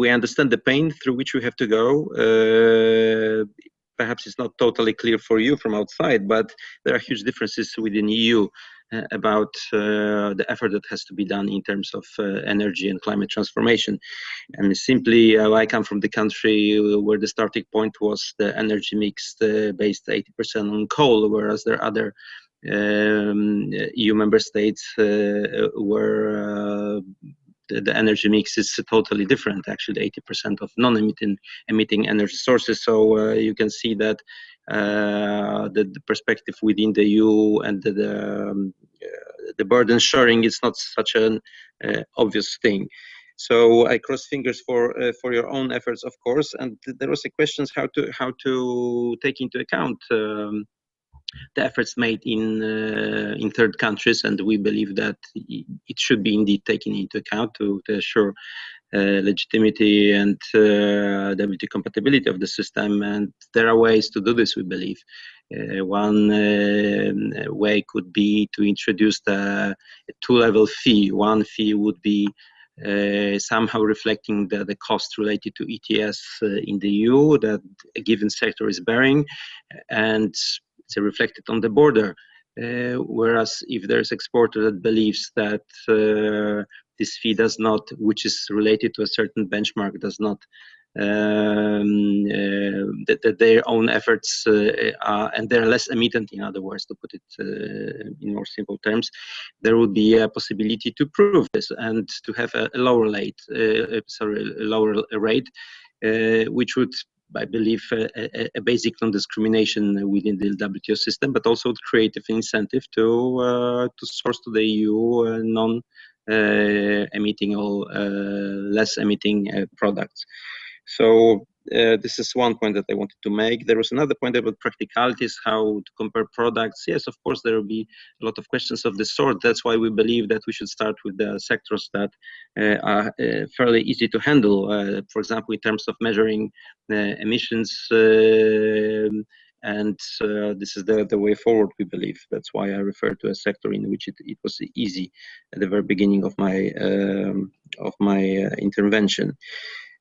understand the pain through which we have to go. Perhaps it's not totally clear for you from outside, but there are huge differences within EU about the effort that has to be done in terms of energy and climate transformation. And simply, I come from the country where the starting point was the energy mix based 80% on coal, whereas there are other EU member states where the energy mix is totally different, actually 80% of non-emitting energy sources. So you can see that the perspective within the EU and the burden sharing is not such an obvious thing. So I cross fingers for your own efforts, of course. And there was a question how to take into account the efforts made in third countries, and we believe that it should be indeed taken into account to assure legitimacy and the compatibility of the system. And there are ways to do this, we believe. One way could be to introduce a two-level fee. One fee would be somehow reflecting the cost related to ETS in the EU that a given sector is bearing, and it's reflected on the border. Whereas if there's exporter that believes that this fee does not, which is related to a certain benchmark, does not, that their own efforts are, and they're less emittent, in other words, to put it in more simple terms, there would be a possibility to prove this and to have a lower rate, which would, I believe, a basic non-discrimination within the WTO system, but also create an incentive to source to the EU non-emitting or less emitting products. So this is one point that I wanted to make. There was another point about practicalities, how to compare products. Yes, of course, there will be a lot of questions of this sort. That's why we believe that we should start with the sectors that are fairly easy to handle. For example, in terms of measuring emissions, and this is the way forward, we believe. That's why I refer to a sector in which it was easy at the very beginning of my intervention.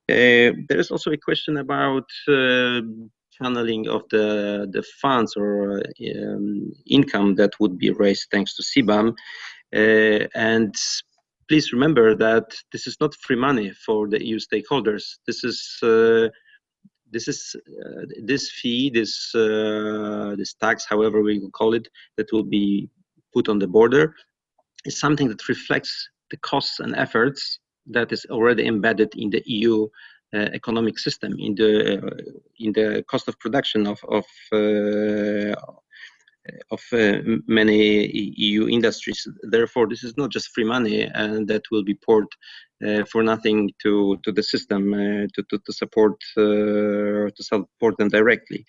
There is also a question about channeling of the funds or income that would be raised thanks to CBAM. And please remember that this is not free money for the EU stakeholders. This fee, this tax, however we call it, that will be put on the border, is something that reflects the costs and efforts that is already embedded in the EU economic system, in the cost of production of many EU industries. Therefore, this is not just free money and that will be poured for nothing to the system to support them directly.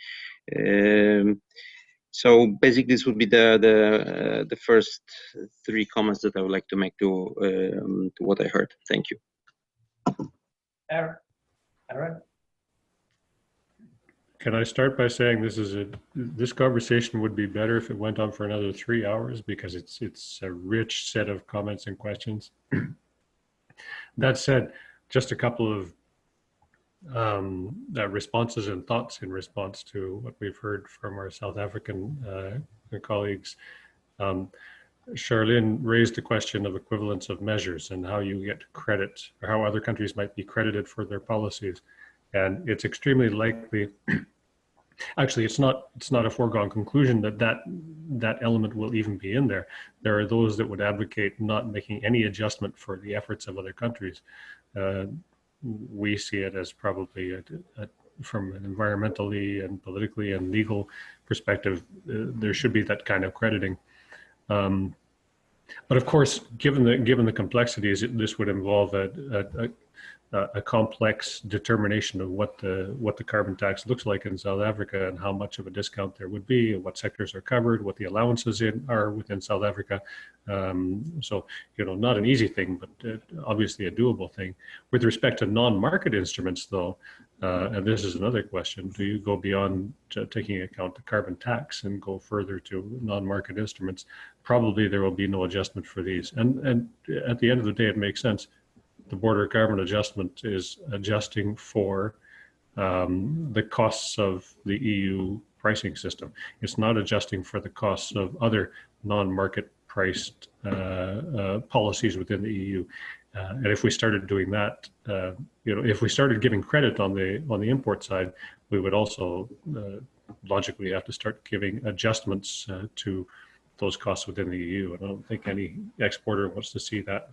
So basically, this would be the first three comments that I would like to make to what I heard. Thank you. Aaron? Can I start by saying this conversation would be better if it went on for another 3 hours, because it's a rich set of comments and questions. That said, just a couple of responses and thoughts in response to what we've heard from our South African colleagues. Charlene raised the question of equivalence of measures and how you get credit, or how other countries might be credited for their policies. And it's extremely likely, actually, it's not a foregone conclusion that element will even be in there. There are those that would advocate not making any adjustment for the efforts of other countries. We see it as probably, from an environmentally and politically and legal perspective, there should be that kind of crediting. But of course, given the complexities, this would involve a complex determination of what the carbon tax looks like in South Africa and how much of a discount there would be, and what sectors are covered, what the allowances are within South Africa. So, not an easy thing, but obviously a doable thing. With respect to non-market instruments, though, and this is another question, do you go beyond taking account the carbon tax and go further to non-market instruments? Probably there will be no adjustment for these. And at the end of the day, it makes sense. The border carbon adjustment is adjusting for the costs of the EU pricing system. It's not adjusting for the costs of other non-market priced policies within the EU. And if we started doing that, if we started giving credit on the import side, we would also logically have to start giving adjustments to those costs within the EU. And I don't think any exporter wants to see that.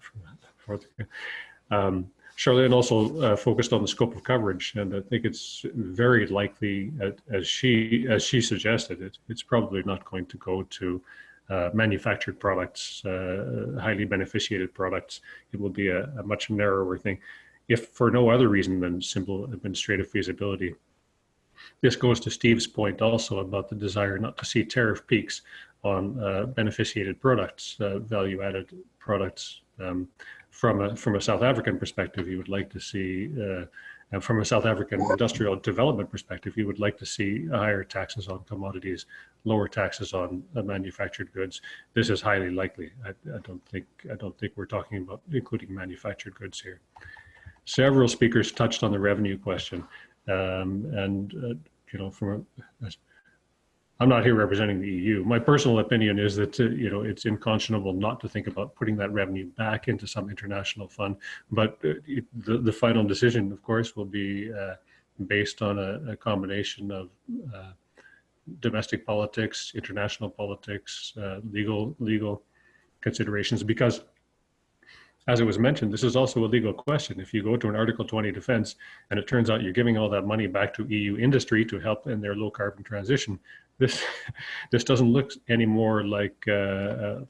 Charlene also focused on the scope of coverage, and I think it's very likely, as she suggested, it's probably not going to go to manufactured products, highly beneficiated products. It will be a much narrower thing, if for no other reason than simple administrative feasibility. This goes to Steve's point also about the desire not to see tariff peaks on beneficiated products, value-added products. From a South African perspective, you would like to see, and from a South African industrial development perspective, you would like to see higher taxes on commodities, lower taxes on manufactured goods. This is highly likely. I don't think we're talking about including manufactured goods here. Several speakers touched on the revenue question, I'm not here representing the EU. My personal opinion is that it's unconscionable not to think about putting that revenue back into some international fund. But the final decision, of course, will be based on a combination of domestic politics, international politics, legal considerations. Because, as it was mentioned, this is also a legal question. If you go to an Article 20 defense and it turns out you're giving all that money back to EU industry to help in their low carbon transition, this doesn't look anymore like a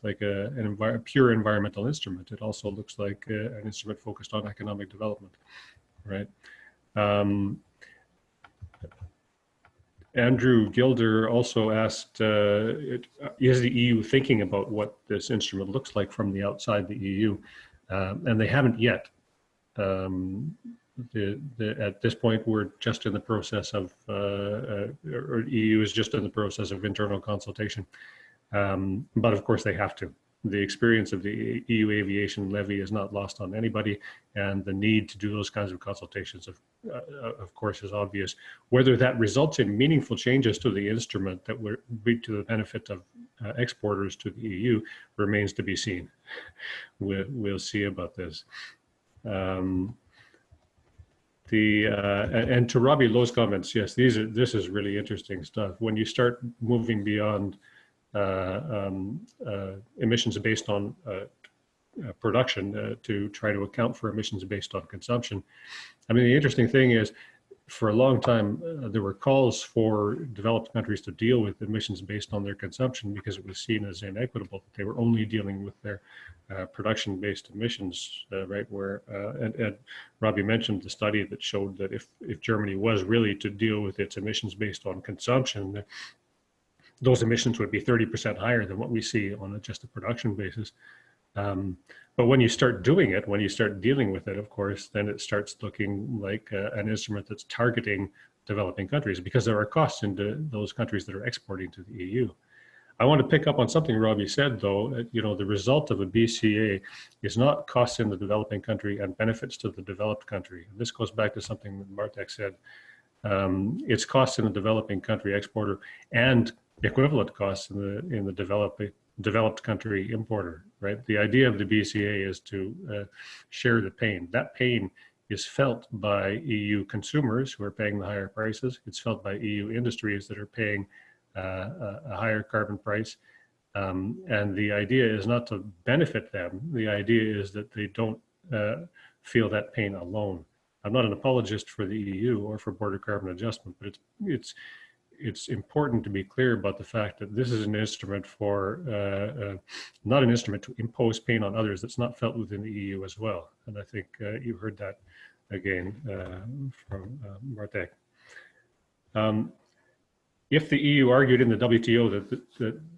pure environmental instrument. It also looks like an instrument focused on economic development, right? Andrew Gilder also asked, is the EU thinking about what this instrument looks like from the outside the EU? And they haven't yet. At this point, we're just in the process of, or EU is just in the process of internal consultation. But of course they have to. The experience of the EU aviation levy is not lost on anybody, and the need to do those kinds of consultations, of course, is obvious. Whether that results in meaningful changes to the instrument that would be to the benefit of exporters to the EU remains to be seen. We'll see about this. And to Robbie Lowe's comments, yes, this is really interesting stuff. When you start moving beyond emissions based on production to try to account for emissions based on consumption, I mean, the interesting thing is, for a long time, there were calls for developed countries to deal with emissions based on their consumption because it was seen as inequitable. They were only dealing with their production-based emissions, right? Where and Robbie mentioned the study that showed that if Germany was really to deal with its emissions based on consumption, those emissions would be 30% higher than what we see on just a production basis. But when you start doing it, when you start dealing with it, of course, then it starts looking like an instrument that's targeting developing countries, because there are costs into those countries that are exporting to the EU. I want to pick up on something Robbie said, though. You know, the result of a BCA is not costs in the developing country and benefits to the developed country. This goes back to something that Martek said. It's costs in the developing country exporter and equivalent costs in the developed country importer, right? The idea of the BCA is to share the pain. That pain is felt by EU consumers who are paying the higher prices. It's felt by EU industries that are paying a higher carbon price. And the idea is not to benefit them. The idea is that they don't feel that pain alone. I'm not an apologist for the EU or for border carbon adjustment, but it's important to be clear about the fact that this is an instrument for, not an instrument to impose pain on others that's not felt within the EU as well. And I think you heard that again from Martek. If the EU argued in the WTO that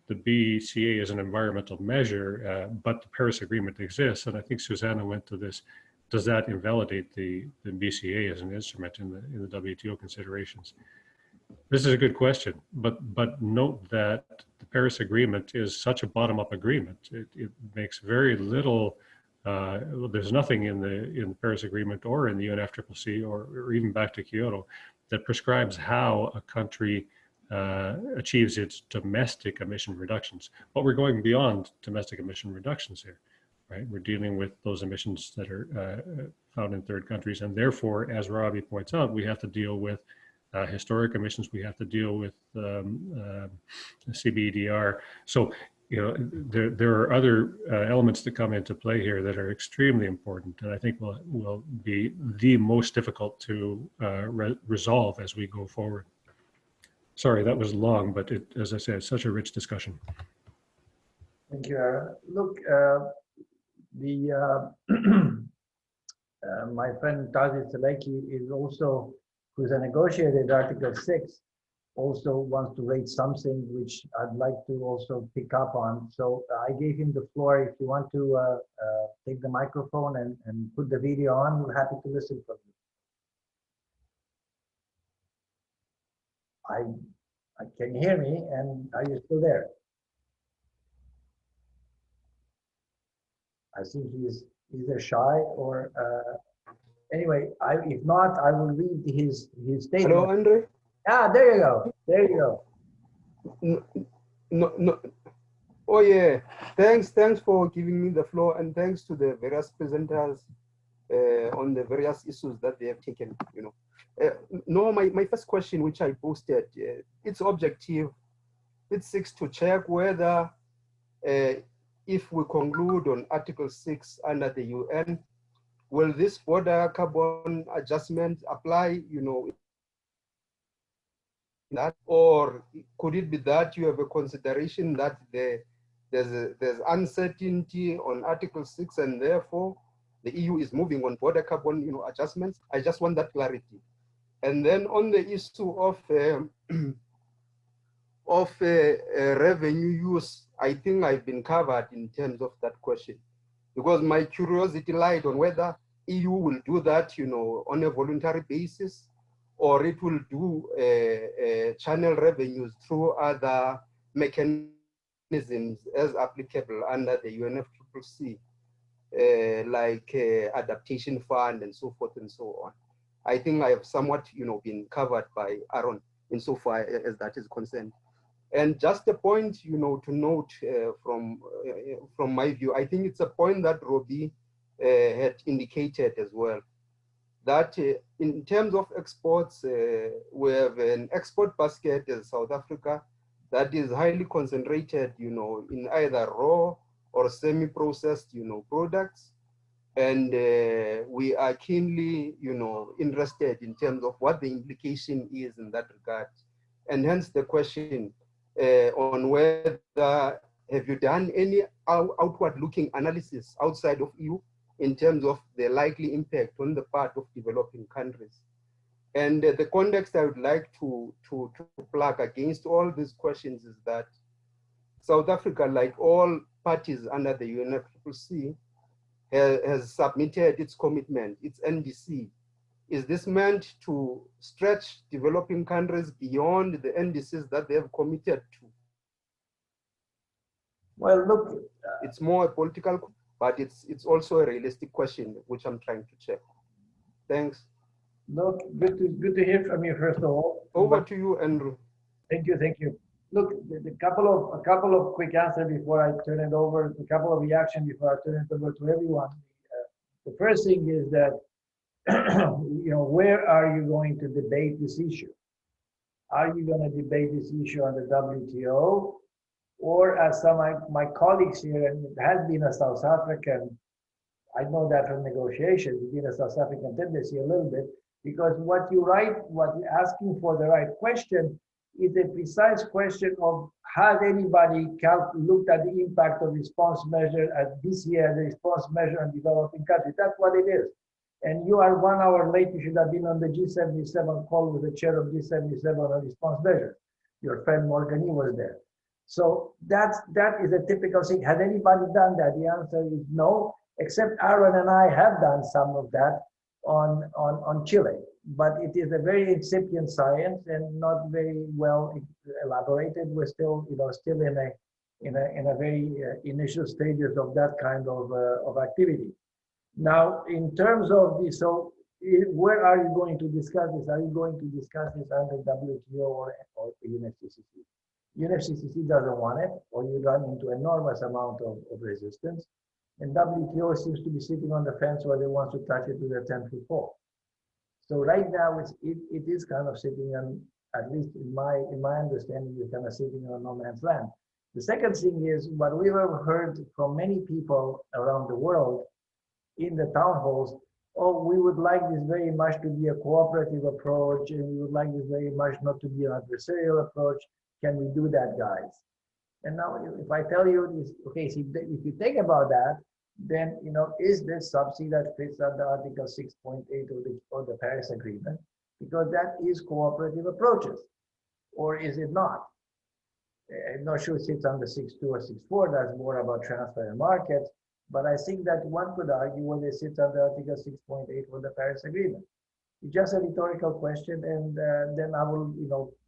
the BCA is an environmental measure, but the Paris Agreement exists, and I think Susanna went to this, does that invalidate the BCA as an instrument in the WTO considerations? This is a good question, but note that the Paris Agreement is such a bottom-up agreement. It makes very little. There's nothing in the Paris Agreement or in the UNFCCC or even back to Kyoto that prescribes how a country achieves its domestic emission reductions. But we're going beyond domestic emission reductions here, right? We're dealing with those emissions that are found in third countries, and therefore, as Robbie points out, we have to deal with historic emissions. We have to deal with CBDR. So, you know, there are other elements that come into play here that are extremely important, and I think will be the most difficult to resolve as we go forward. Sorry, that was long, but as I said, it's such a rich discussion. Thank you, Aaron. Look, my friend Tazi Seleki is also, who's a negotiated Article 6, also wants to raise something which I'd like to also pick up on. So I gave him the floor. If you want to take the microphone and put the video on, we're happy to listen from you. Can you hear me? And are you still there? I think he's either shy or anyway. If not, I will read his statement. Hello, Andre. Ah, there you go. There you go. No. Oh yeah. Thanks for giving me the floor, and thanks to the various presenters on the various issues that they have taken. You know. No, my first question, which I posted, it's objective. It seeks to check whether, if we conclude on Article 6 under the UN, will this border carbon adjustment apply? You know, that, or could it be that you have a consideration that there's uncertainty on Article 6, and therefore the EU is moving on border carbon, you know, adjustments? I just want that clarity. And then on the issue of revenue use, I think I've been covered in terms of that question, because my curiosity lied on whether EU will do that, you know, on a voluntary basis, or it will do channel revenues through other mechanisms as applicable under the UNFCCC, like adaptation fund and so forth and so on. I think I have somewhat, you know, been covered by Aaron insofar as that is concerned. And just a point, you know, to note from my view, I think it's a point that Robbie had indicated as well, that in terms of exports, we have an export basket as South Africa that is highly concentrated, you know, in either raw or semi-processed, you know, products. And we are keenly, interested in terms of what the implication is in that regard. And hence the question on whether have you done any outward-looking analysis outside of EU in terms of the likely impact on the part of developing countries? And the context I would like to plug against all these questions is that South Africa, like all parties under the UNFCCC, has submitted its commitment, its NDC. Is this meant to stretch developing countries beyond the NDCs that they have committed to? Well, look, it's more a political, but it's also a realistic question, which I'm trying to check. Thanks. Look, good to hear from you, first of all. Over to you, Andrew. Thank you. Look, a couple of quick answers before I turn it over, a couple of reactions before I turn it over to everyone. The first thing is that, where are you going to debate this issue? Are you going to debate this issue on the WTO? Or as some of my colleagues here, and it has been a South African, I know that from negotiations, it's been a South African tendency a little bit, because what you're asking for the right question is a precise question of has anybody looked at the impact of response measure at BCA, the response measure on developing countries. That's what it is. And you are 1 hour late. You should have been on the G77 call with the chair of G77 on response measures. Your friend Morgany was there. So that is a typical thing. Has anybody done that? The answer is no, except Aaron and I have done some of that on Chile. But it is a very incipient science and not very well elaborated. We're still, still in a very initial stages of that kind of activity. Now, in terms of this, where are you going to discuss this? Are you going to discuss this under WTO or UNFCCC? UNFCCC doesn't want it, or you run into enormous amount of resistance. And WTO seems to be sitting on the fence where they want to touch it with a 10-foot pole. So right now, it is kind of sitting on, at least in my understanding, it's kind of sitting on no man's land. The second thing is what we've heard from many people around the world in the town halls. Oh, we would like this very much to be a cooperative approach, and we would like this very much not to be an adversarial approach. Can we do that, guys? And now, if I tell you this, okay, so if you think about that, then is this subsidy that fits under Article 6.8 of the Paris Agreement? Because that is cooperative approaches, or is it not? I'm not sure it sits under 6.2 or 6.4. That's more about transfer and markets. But I think that one could argue whether it sits under Article 6.8 of the Paris Agreement. It's just a rhetorical question, and then I will,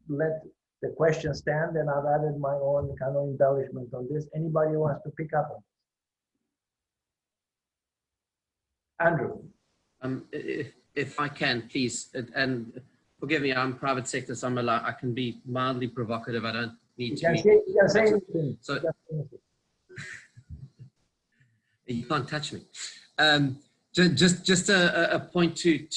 let the question stand, and I've added my own kind of embellishment on this. Anybody who wants to pick up on this? Andrew. If I can, please, and forgive me, I'm private sector, so I can be mildly provocative. I don't need to. You can say anything. So, you can't touch me. Just a point to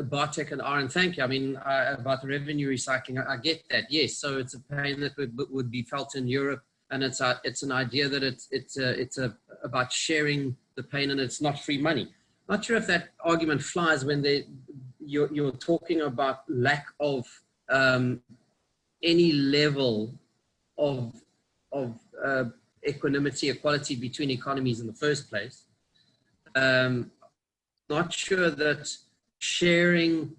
Bartek and Aaron. Thank you. I mean, about the revenue recycling, I get that. Yes, so it's a pain that would be felt in Europe, and it's an idea that it's about sharing the pain, and it's not free money. Not sure if that argument flies when you're talking about lack of any level of equanimity, equality between economies in the first place. Not sure that sharing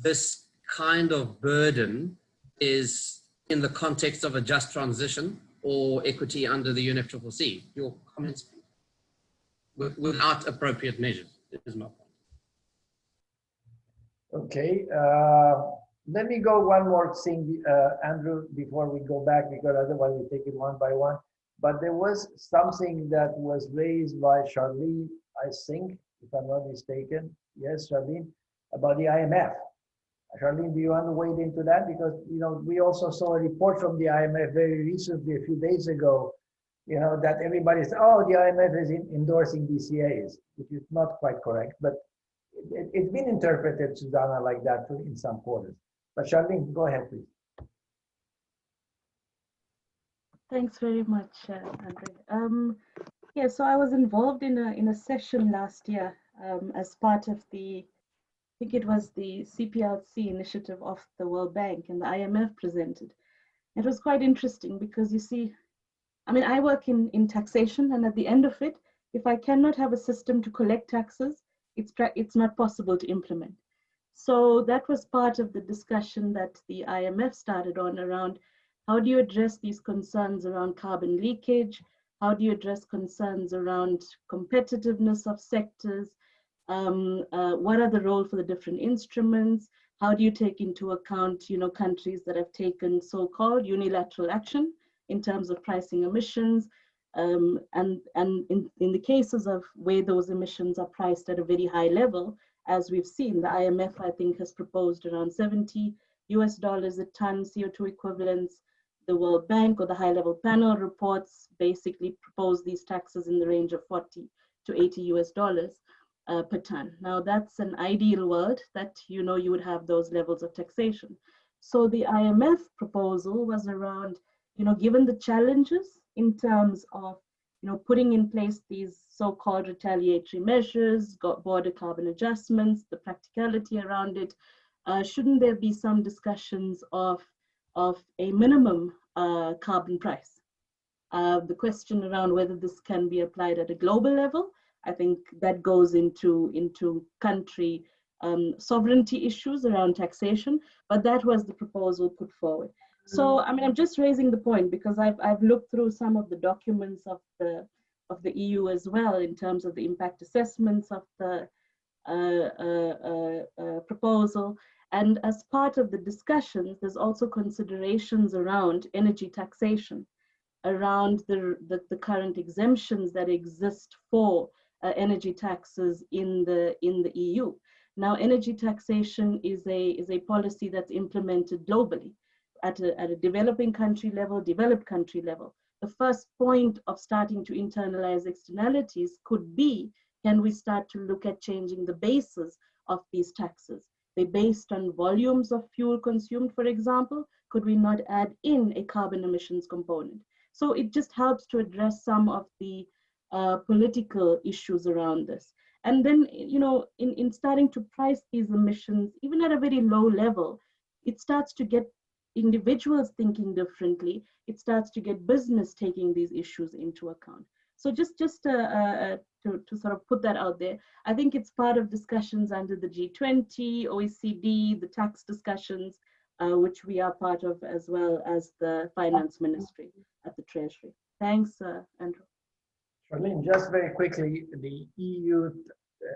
this kind of burden is in the context of a just transition or equity under the UNFCCC. Your comments, please. Without appropriate measures, is my point. Okay. Let me go one more thing, Andrew, before we go back, because otherwise we take it one by one. But there was something that was raised by Charlene, I think, if I'm not mistaken. Yes, Charlene, about the IMF. Charlene, do you want to wade into that? Because, we also saw a report from the IMF very recently, a few days ago, that everybody said, oh, the IMF is endorsing BCAs, which is not quite correct. But it's been interpreted, Susanna, like that in some quarters. But Charlene, go ahead, please. Thanks very much, Andre. Yeah, so I was involved in a session last year as part of I think it was the CPLC initiative of the World Bank, and the IMF presented. It was quite interesting because you see, I mean, I work in taxation, and at the end of it, if I cannot have a system to collect taxes, it's not possible to implement. So that was part of the discussion that the IMF started on around how do you address these concerns around carbon leakage? How do you address concerns around competitiveness of sectors? What are the role for the different instruments? How do you take into account, countries that have taken so-called unilateral action in terms of pricing emissions? And in the cases of where those emissions are priced at a very high level, as we've seen, the IMF, I think, has proposed around $70 a ton CO2 equivalents. The World Bank or the high-level panel reports basically propose these taxes in the range of $40 to $80 per ton. Now, that's an ideal world that, you would have those levels of taxation. So the IMF proposal was around, given the challenges in terms of putting in place these so-called retaliatory measures, border carbon adjustments, the practicality around it, shouldn't there be some discussions of a minimum carbon price? The question around whether this can be applied at a global level, I think that goes into country sovereignty issues around taxation, but that was the proposal put forward. So, I mean, I'm just raising the point because I've looked through some of the documents of the EU as well in terms of the impact assessments of the proposal. And as part of the discussions, there's also considerations around energy taxation, around the current exemptions that exist for energy taxes in the EU. Now, energy taxation is a policy that's implemented globally at a developing country level, developed country level. The first point of starting to internalize externalities could be, can we start to look at changing the basis of these taxes? They're based on volumes of fuel consumed, for example. Could we not add in a carbon emissions component? So it just helps to address some of the political issues around this. And then, in starting to price these emissions, even at a very low level, it starts to get individuals thinking differently. It starts to get business taking these issues into account. So just to sort of put that out there, I think it's part of discussions under the G20, OECD, the tax discussions, which we are part of, as well as the finance ministry at the Treasury. Thanks, Andrew. Charlene, just very quickly, the EU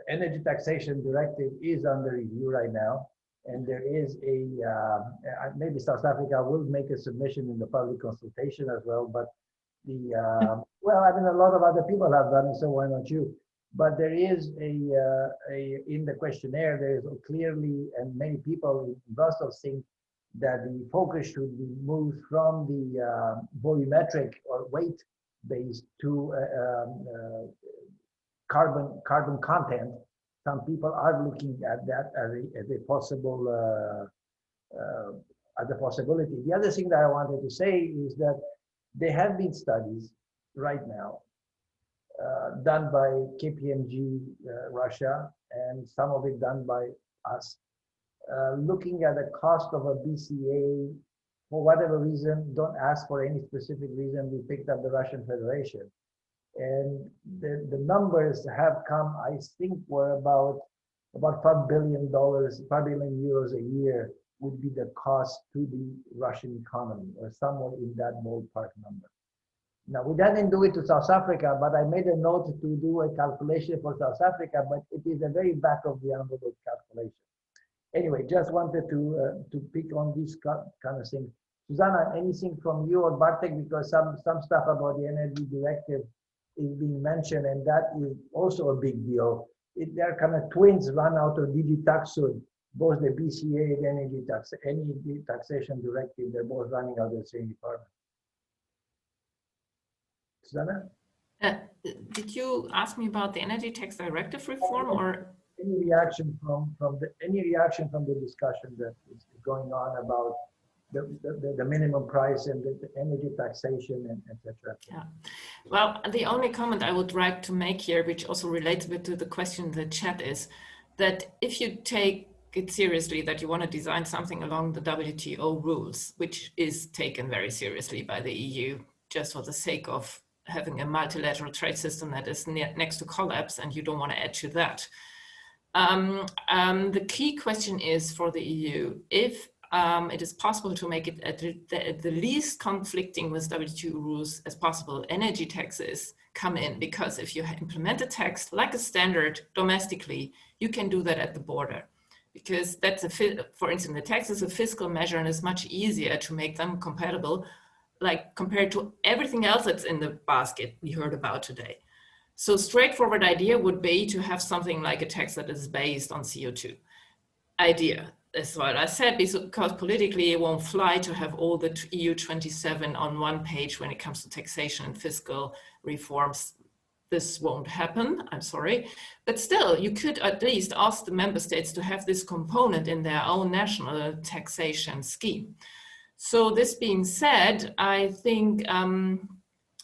Energy Taxation Directive is under review right now. And there is maybe South Africa will make a submission in the public consultation as well, but well, I mean, a lot of other people have done it, so why not you? But there is in the questionnaire, there is clearly, and many people in Brussels think that the focus should be moved from the volumetric or weight-based to carbon content. Some people are looking at that as a possible as a possibility. The other thing that I wanted to say is that there have been studies right now done by KPMG Russia, and some of it done by us, looking at the cost of a BCA. For whatever reason, don't ask for any specific reason, we picked up the Russian Federation. And the numbers have come, I think, were about $5 billion, 5 billion euros a year would be the cost to the Russian economy, or somewhere in that ballpark number. Now, we didn't do it to South Africa, but I made a note to do a calculation for South Africa, but it is a very back of the envelope calculation. Anyway, just wanted to pick on this kind of thing. Susanna, anything from you or Bartek, because some stuff about the energy directive is being mentioned, and that is also a big deal. They're kind of twins run out of DigiTax soon. Both the BCA and energy taxation directive, they're both running out of the same department. Susanna? Did you ask me about the energy tax directive reform, or any reaction from the discussion that is going on about the minimum price and the energy taxation and etc. Yeah. Well, the only comment I would like to make here, which also relates a bit to the question in the chat, is that if you take it seriously that you want to design something along the WTO rules, which is taken very seriously by the EU, just for the sake of having a multilateral trade system that is next to collapse, and you don't want to add to that. The key question is for the EU, if it is possible to make it at the least conflicting with WTO rules as possible, energy taxes come in, because if you implement a tax like a standard domestically, you can do that at the border. Because that's for instance, the tax is a fiscal measure and it's much easier to make them compatible, like compared to everything else that's in the basket we heard about today. So straightforward idea would be to have something like a tax that is based on CO2. Idea, that's what I said, because politically it won't fly to have all the EU 27 on one page when it comes to taxation and fiscal reforms. This won't happen, I'm sorry. But still, you could at least ask the member states to have this component in their own national taxation scheme. So this being said, I think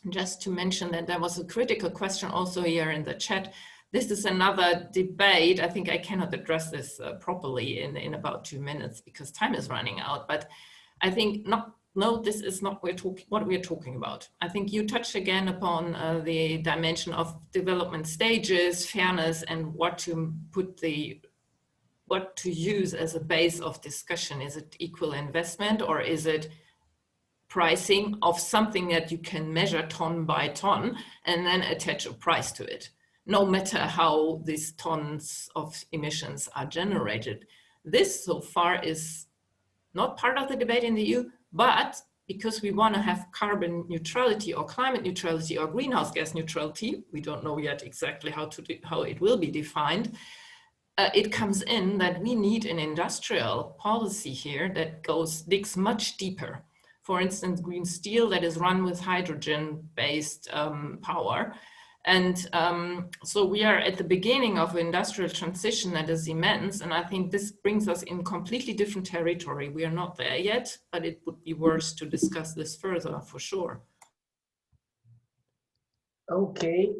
just to mention that there was a critical question also here in the chat. This is another debate. I think I cannot address this properly in about 2 minutes because time is running out, but I think no, this is not what we're talking about. I think you touched again upon the dimension of development stages, fairness, and what to use as a base of discussion. Is it equal investment, or is it pricing of something that you can measure ton by ton and then attach a price to it, no matter how these tons of emissions are generated? This so far is not part of the debate in the EU, but because we want to have carbon neutrality or climate neutrality or greenhouse gas neutrality, we don't know yet exactly how it will be defined, it comes in that we need an industrial policy here that digs much deeper. For instance, green steel that is run with hydrogen-based power. And so we are at the beginning of an industrial transition that is immense. And I think this brings us in completely different territory. We are not there yet, but it would be worth to discuss this further for sure. Okay,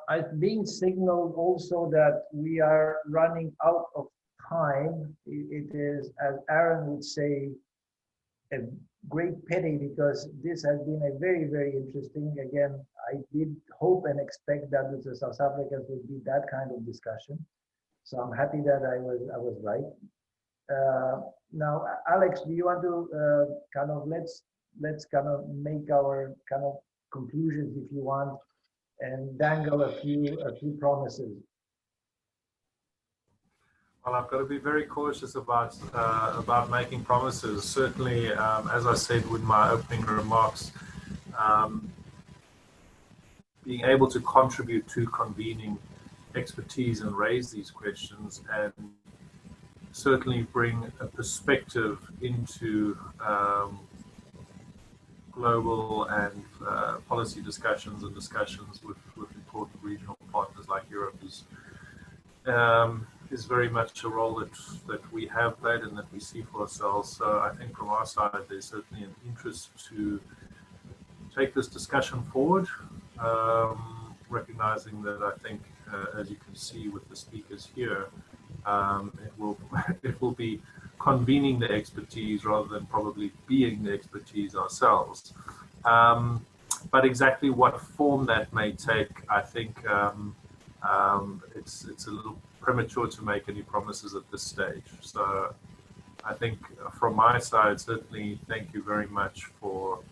I've been signaled also that we are running out of time. It is, as Aaron would say, a great pity, because this has been a very, very interesting. Again, I did hope and expect that with the South Africans would be that kind of discussion. So I'm happy that I was right. Now, Alex, do you want to kind of let's kind of make our kind of conclusions, if you want, and dangle a few promises. Well, I've got to be very cautious about making promises. Certainly, as I said with my opening remarks, being able to contribute to convening expertise and raise these questions, and certainly bring a perspective into global and policy discussions and discussions with important regional partners like Europe is very much a role that we have played and that we see for ourselves. So I think from our side, there's certainly an interest to take this discussion forward, recognizing that I think, as you can see with the speakers here, it will be convening the expertise rather than probably being the expertise ourselves. But exactly what form that may take, I think it's a little premature to make any promises at this stage. So I think from my side, certainly thank you very much for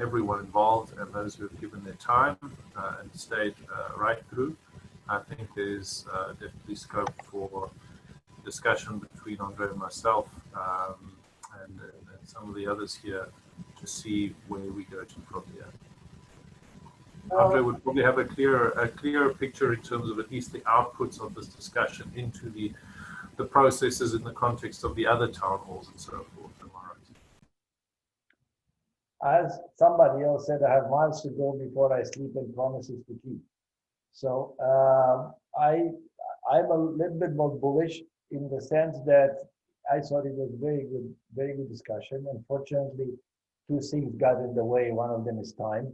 everyone involved and those who have given their time and stayed right through. I think there's definitely scope for discussion between Andre and myself and some of the others here to see where we go to from here. Andre would probably have a clearer picture in terms of at least the outputs of this discussion into the processes in the context of the other town halls and so forth. Am I right? As somebody else said, I have miles to go before I sleep and promises to keep. So I'm a little bit more bullish in the sense that I thought it was very good discussion. Unfortunately, two things got in the way. One of them is time.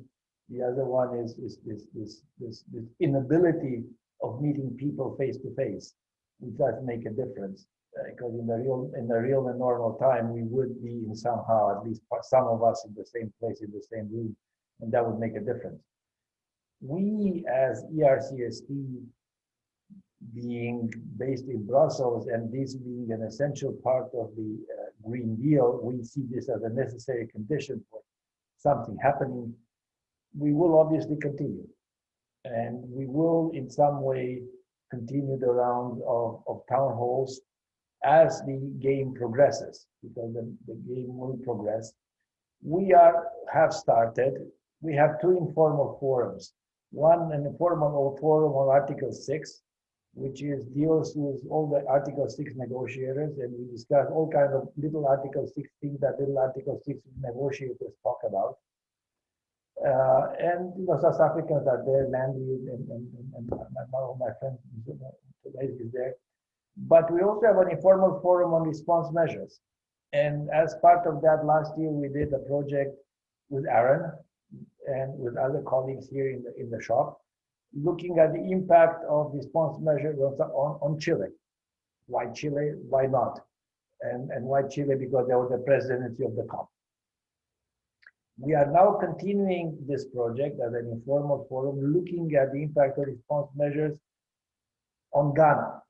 The other one is this inability of meeting people face to face, which does make a difference. Because in the real and normal time, we would be in somehow, at least some of us, in the same place, in the same room, and that would make a difference. We, as ERCST, being based in Brussels and this being an essential part of the Green Deal, we see this as a necessary condition for something happening. We will obviously continue, and we will in some way continue the round of town halls as the game progresses, because the game will progress. We have started, we have two informal forums. One, an informal forum on Article 6, which deals with all the Article 6 negotiators, and we discuss all kinds of little Article 6 things that little Article 6 negotiators talk about. And South Africans are there, Landry and one of my friends is there. But we also have an informal forum on response measures. And as part of that, last year we did a project with Aaron and with other colleagues here in the shop, looking at the impact of response measures on Chile. Why Chile? Why not? And why Chile? Because they were the presidency of the COP. We are now continuing this project as an informal forum, looking at the impact of response measures on Ghana.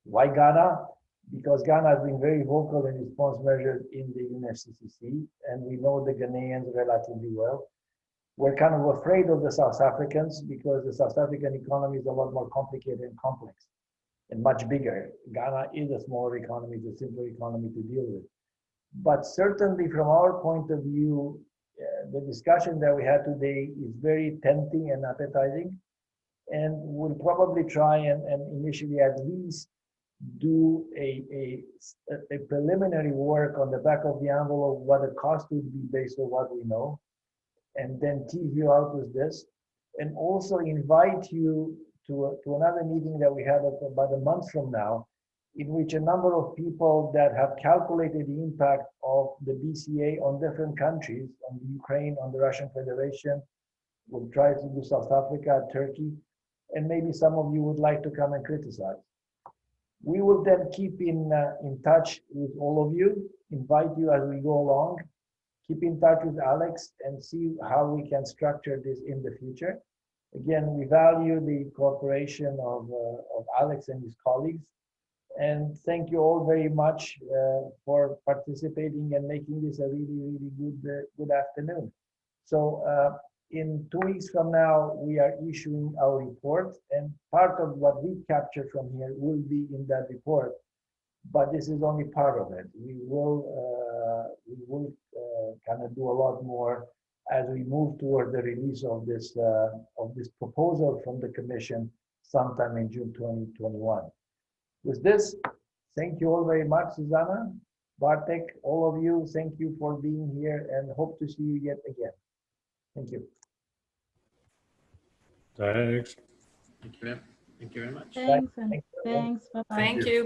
Why Ghana? Because Ghana has been very vocal in response measures in the UNFCCC, and we know the Ghanaians relatively well. We're kind of afraid of the South Africans because the South African economy is a lot more complicated and complex and much bigger. Ghana is a smaller economy, it's a simpler economy to deal with. But certainly from our point of view, the discussion that we had today is very tempting and appetizing, and we'll probably try and initially at least do a preliminary work on the back of the envelope, what the cost would be based on what we know, and then tease you out with this, and also invite you to another meeting that we have about a month from now, in which a number of people that have calculated the impact of the BCA on different countries, on the Ukraine, on the Russian Federation, will try to do South Africa, Turkey, and maybe some of you would like to come and criticize. We will then keep in touch with all of you, invite you as we go along, keep in touch with Alex and see how we can structure this in the future. Again, we value the cooperation of Alex and his colleagues. And thank you all very much for participating and making this a really good afternoon. So in 2 weeks from now, we are issuing our report, and part of what we capture from here will be in that report. But this is only part of it. We will kind of do a lot more as we move toward the release of this proposal from the Commission sometime in June 2021. With this, thank you all very much, Susanna, Bartek, all of you. Thank you for being here, and hope to see you yet again. Thank you. Thanks. Thank you very much. Thanks, and thanks. Bye-bye. Thank you.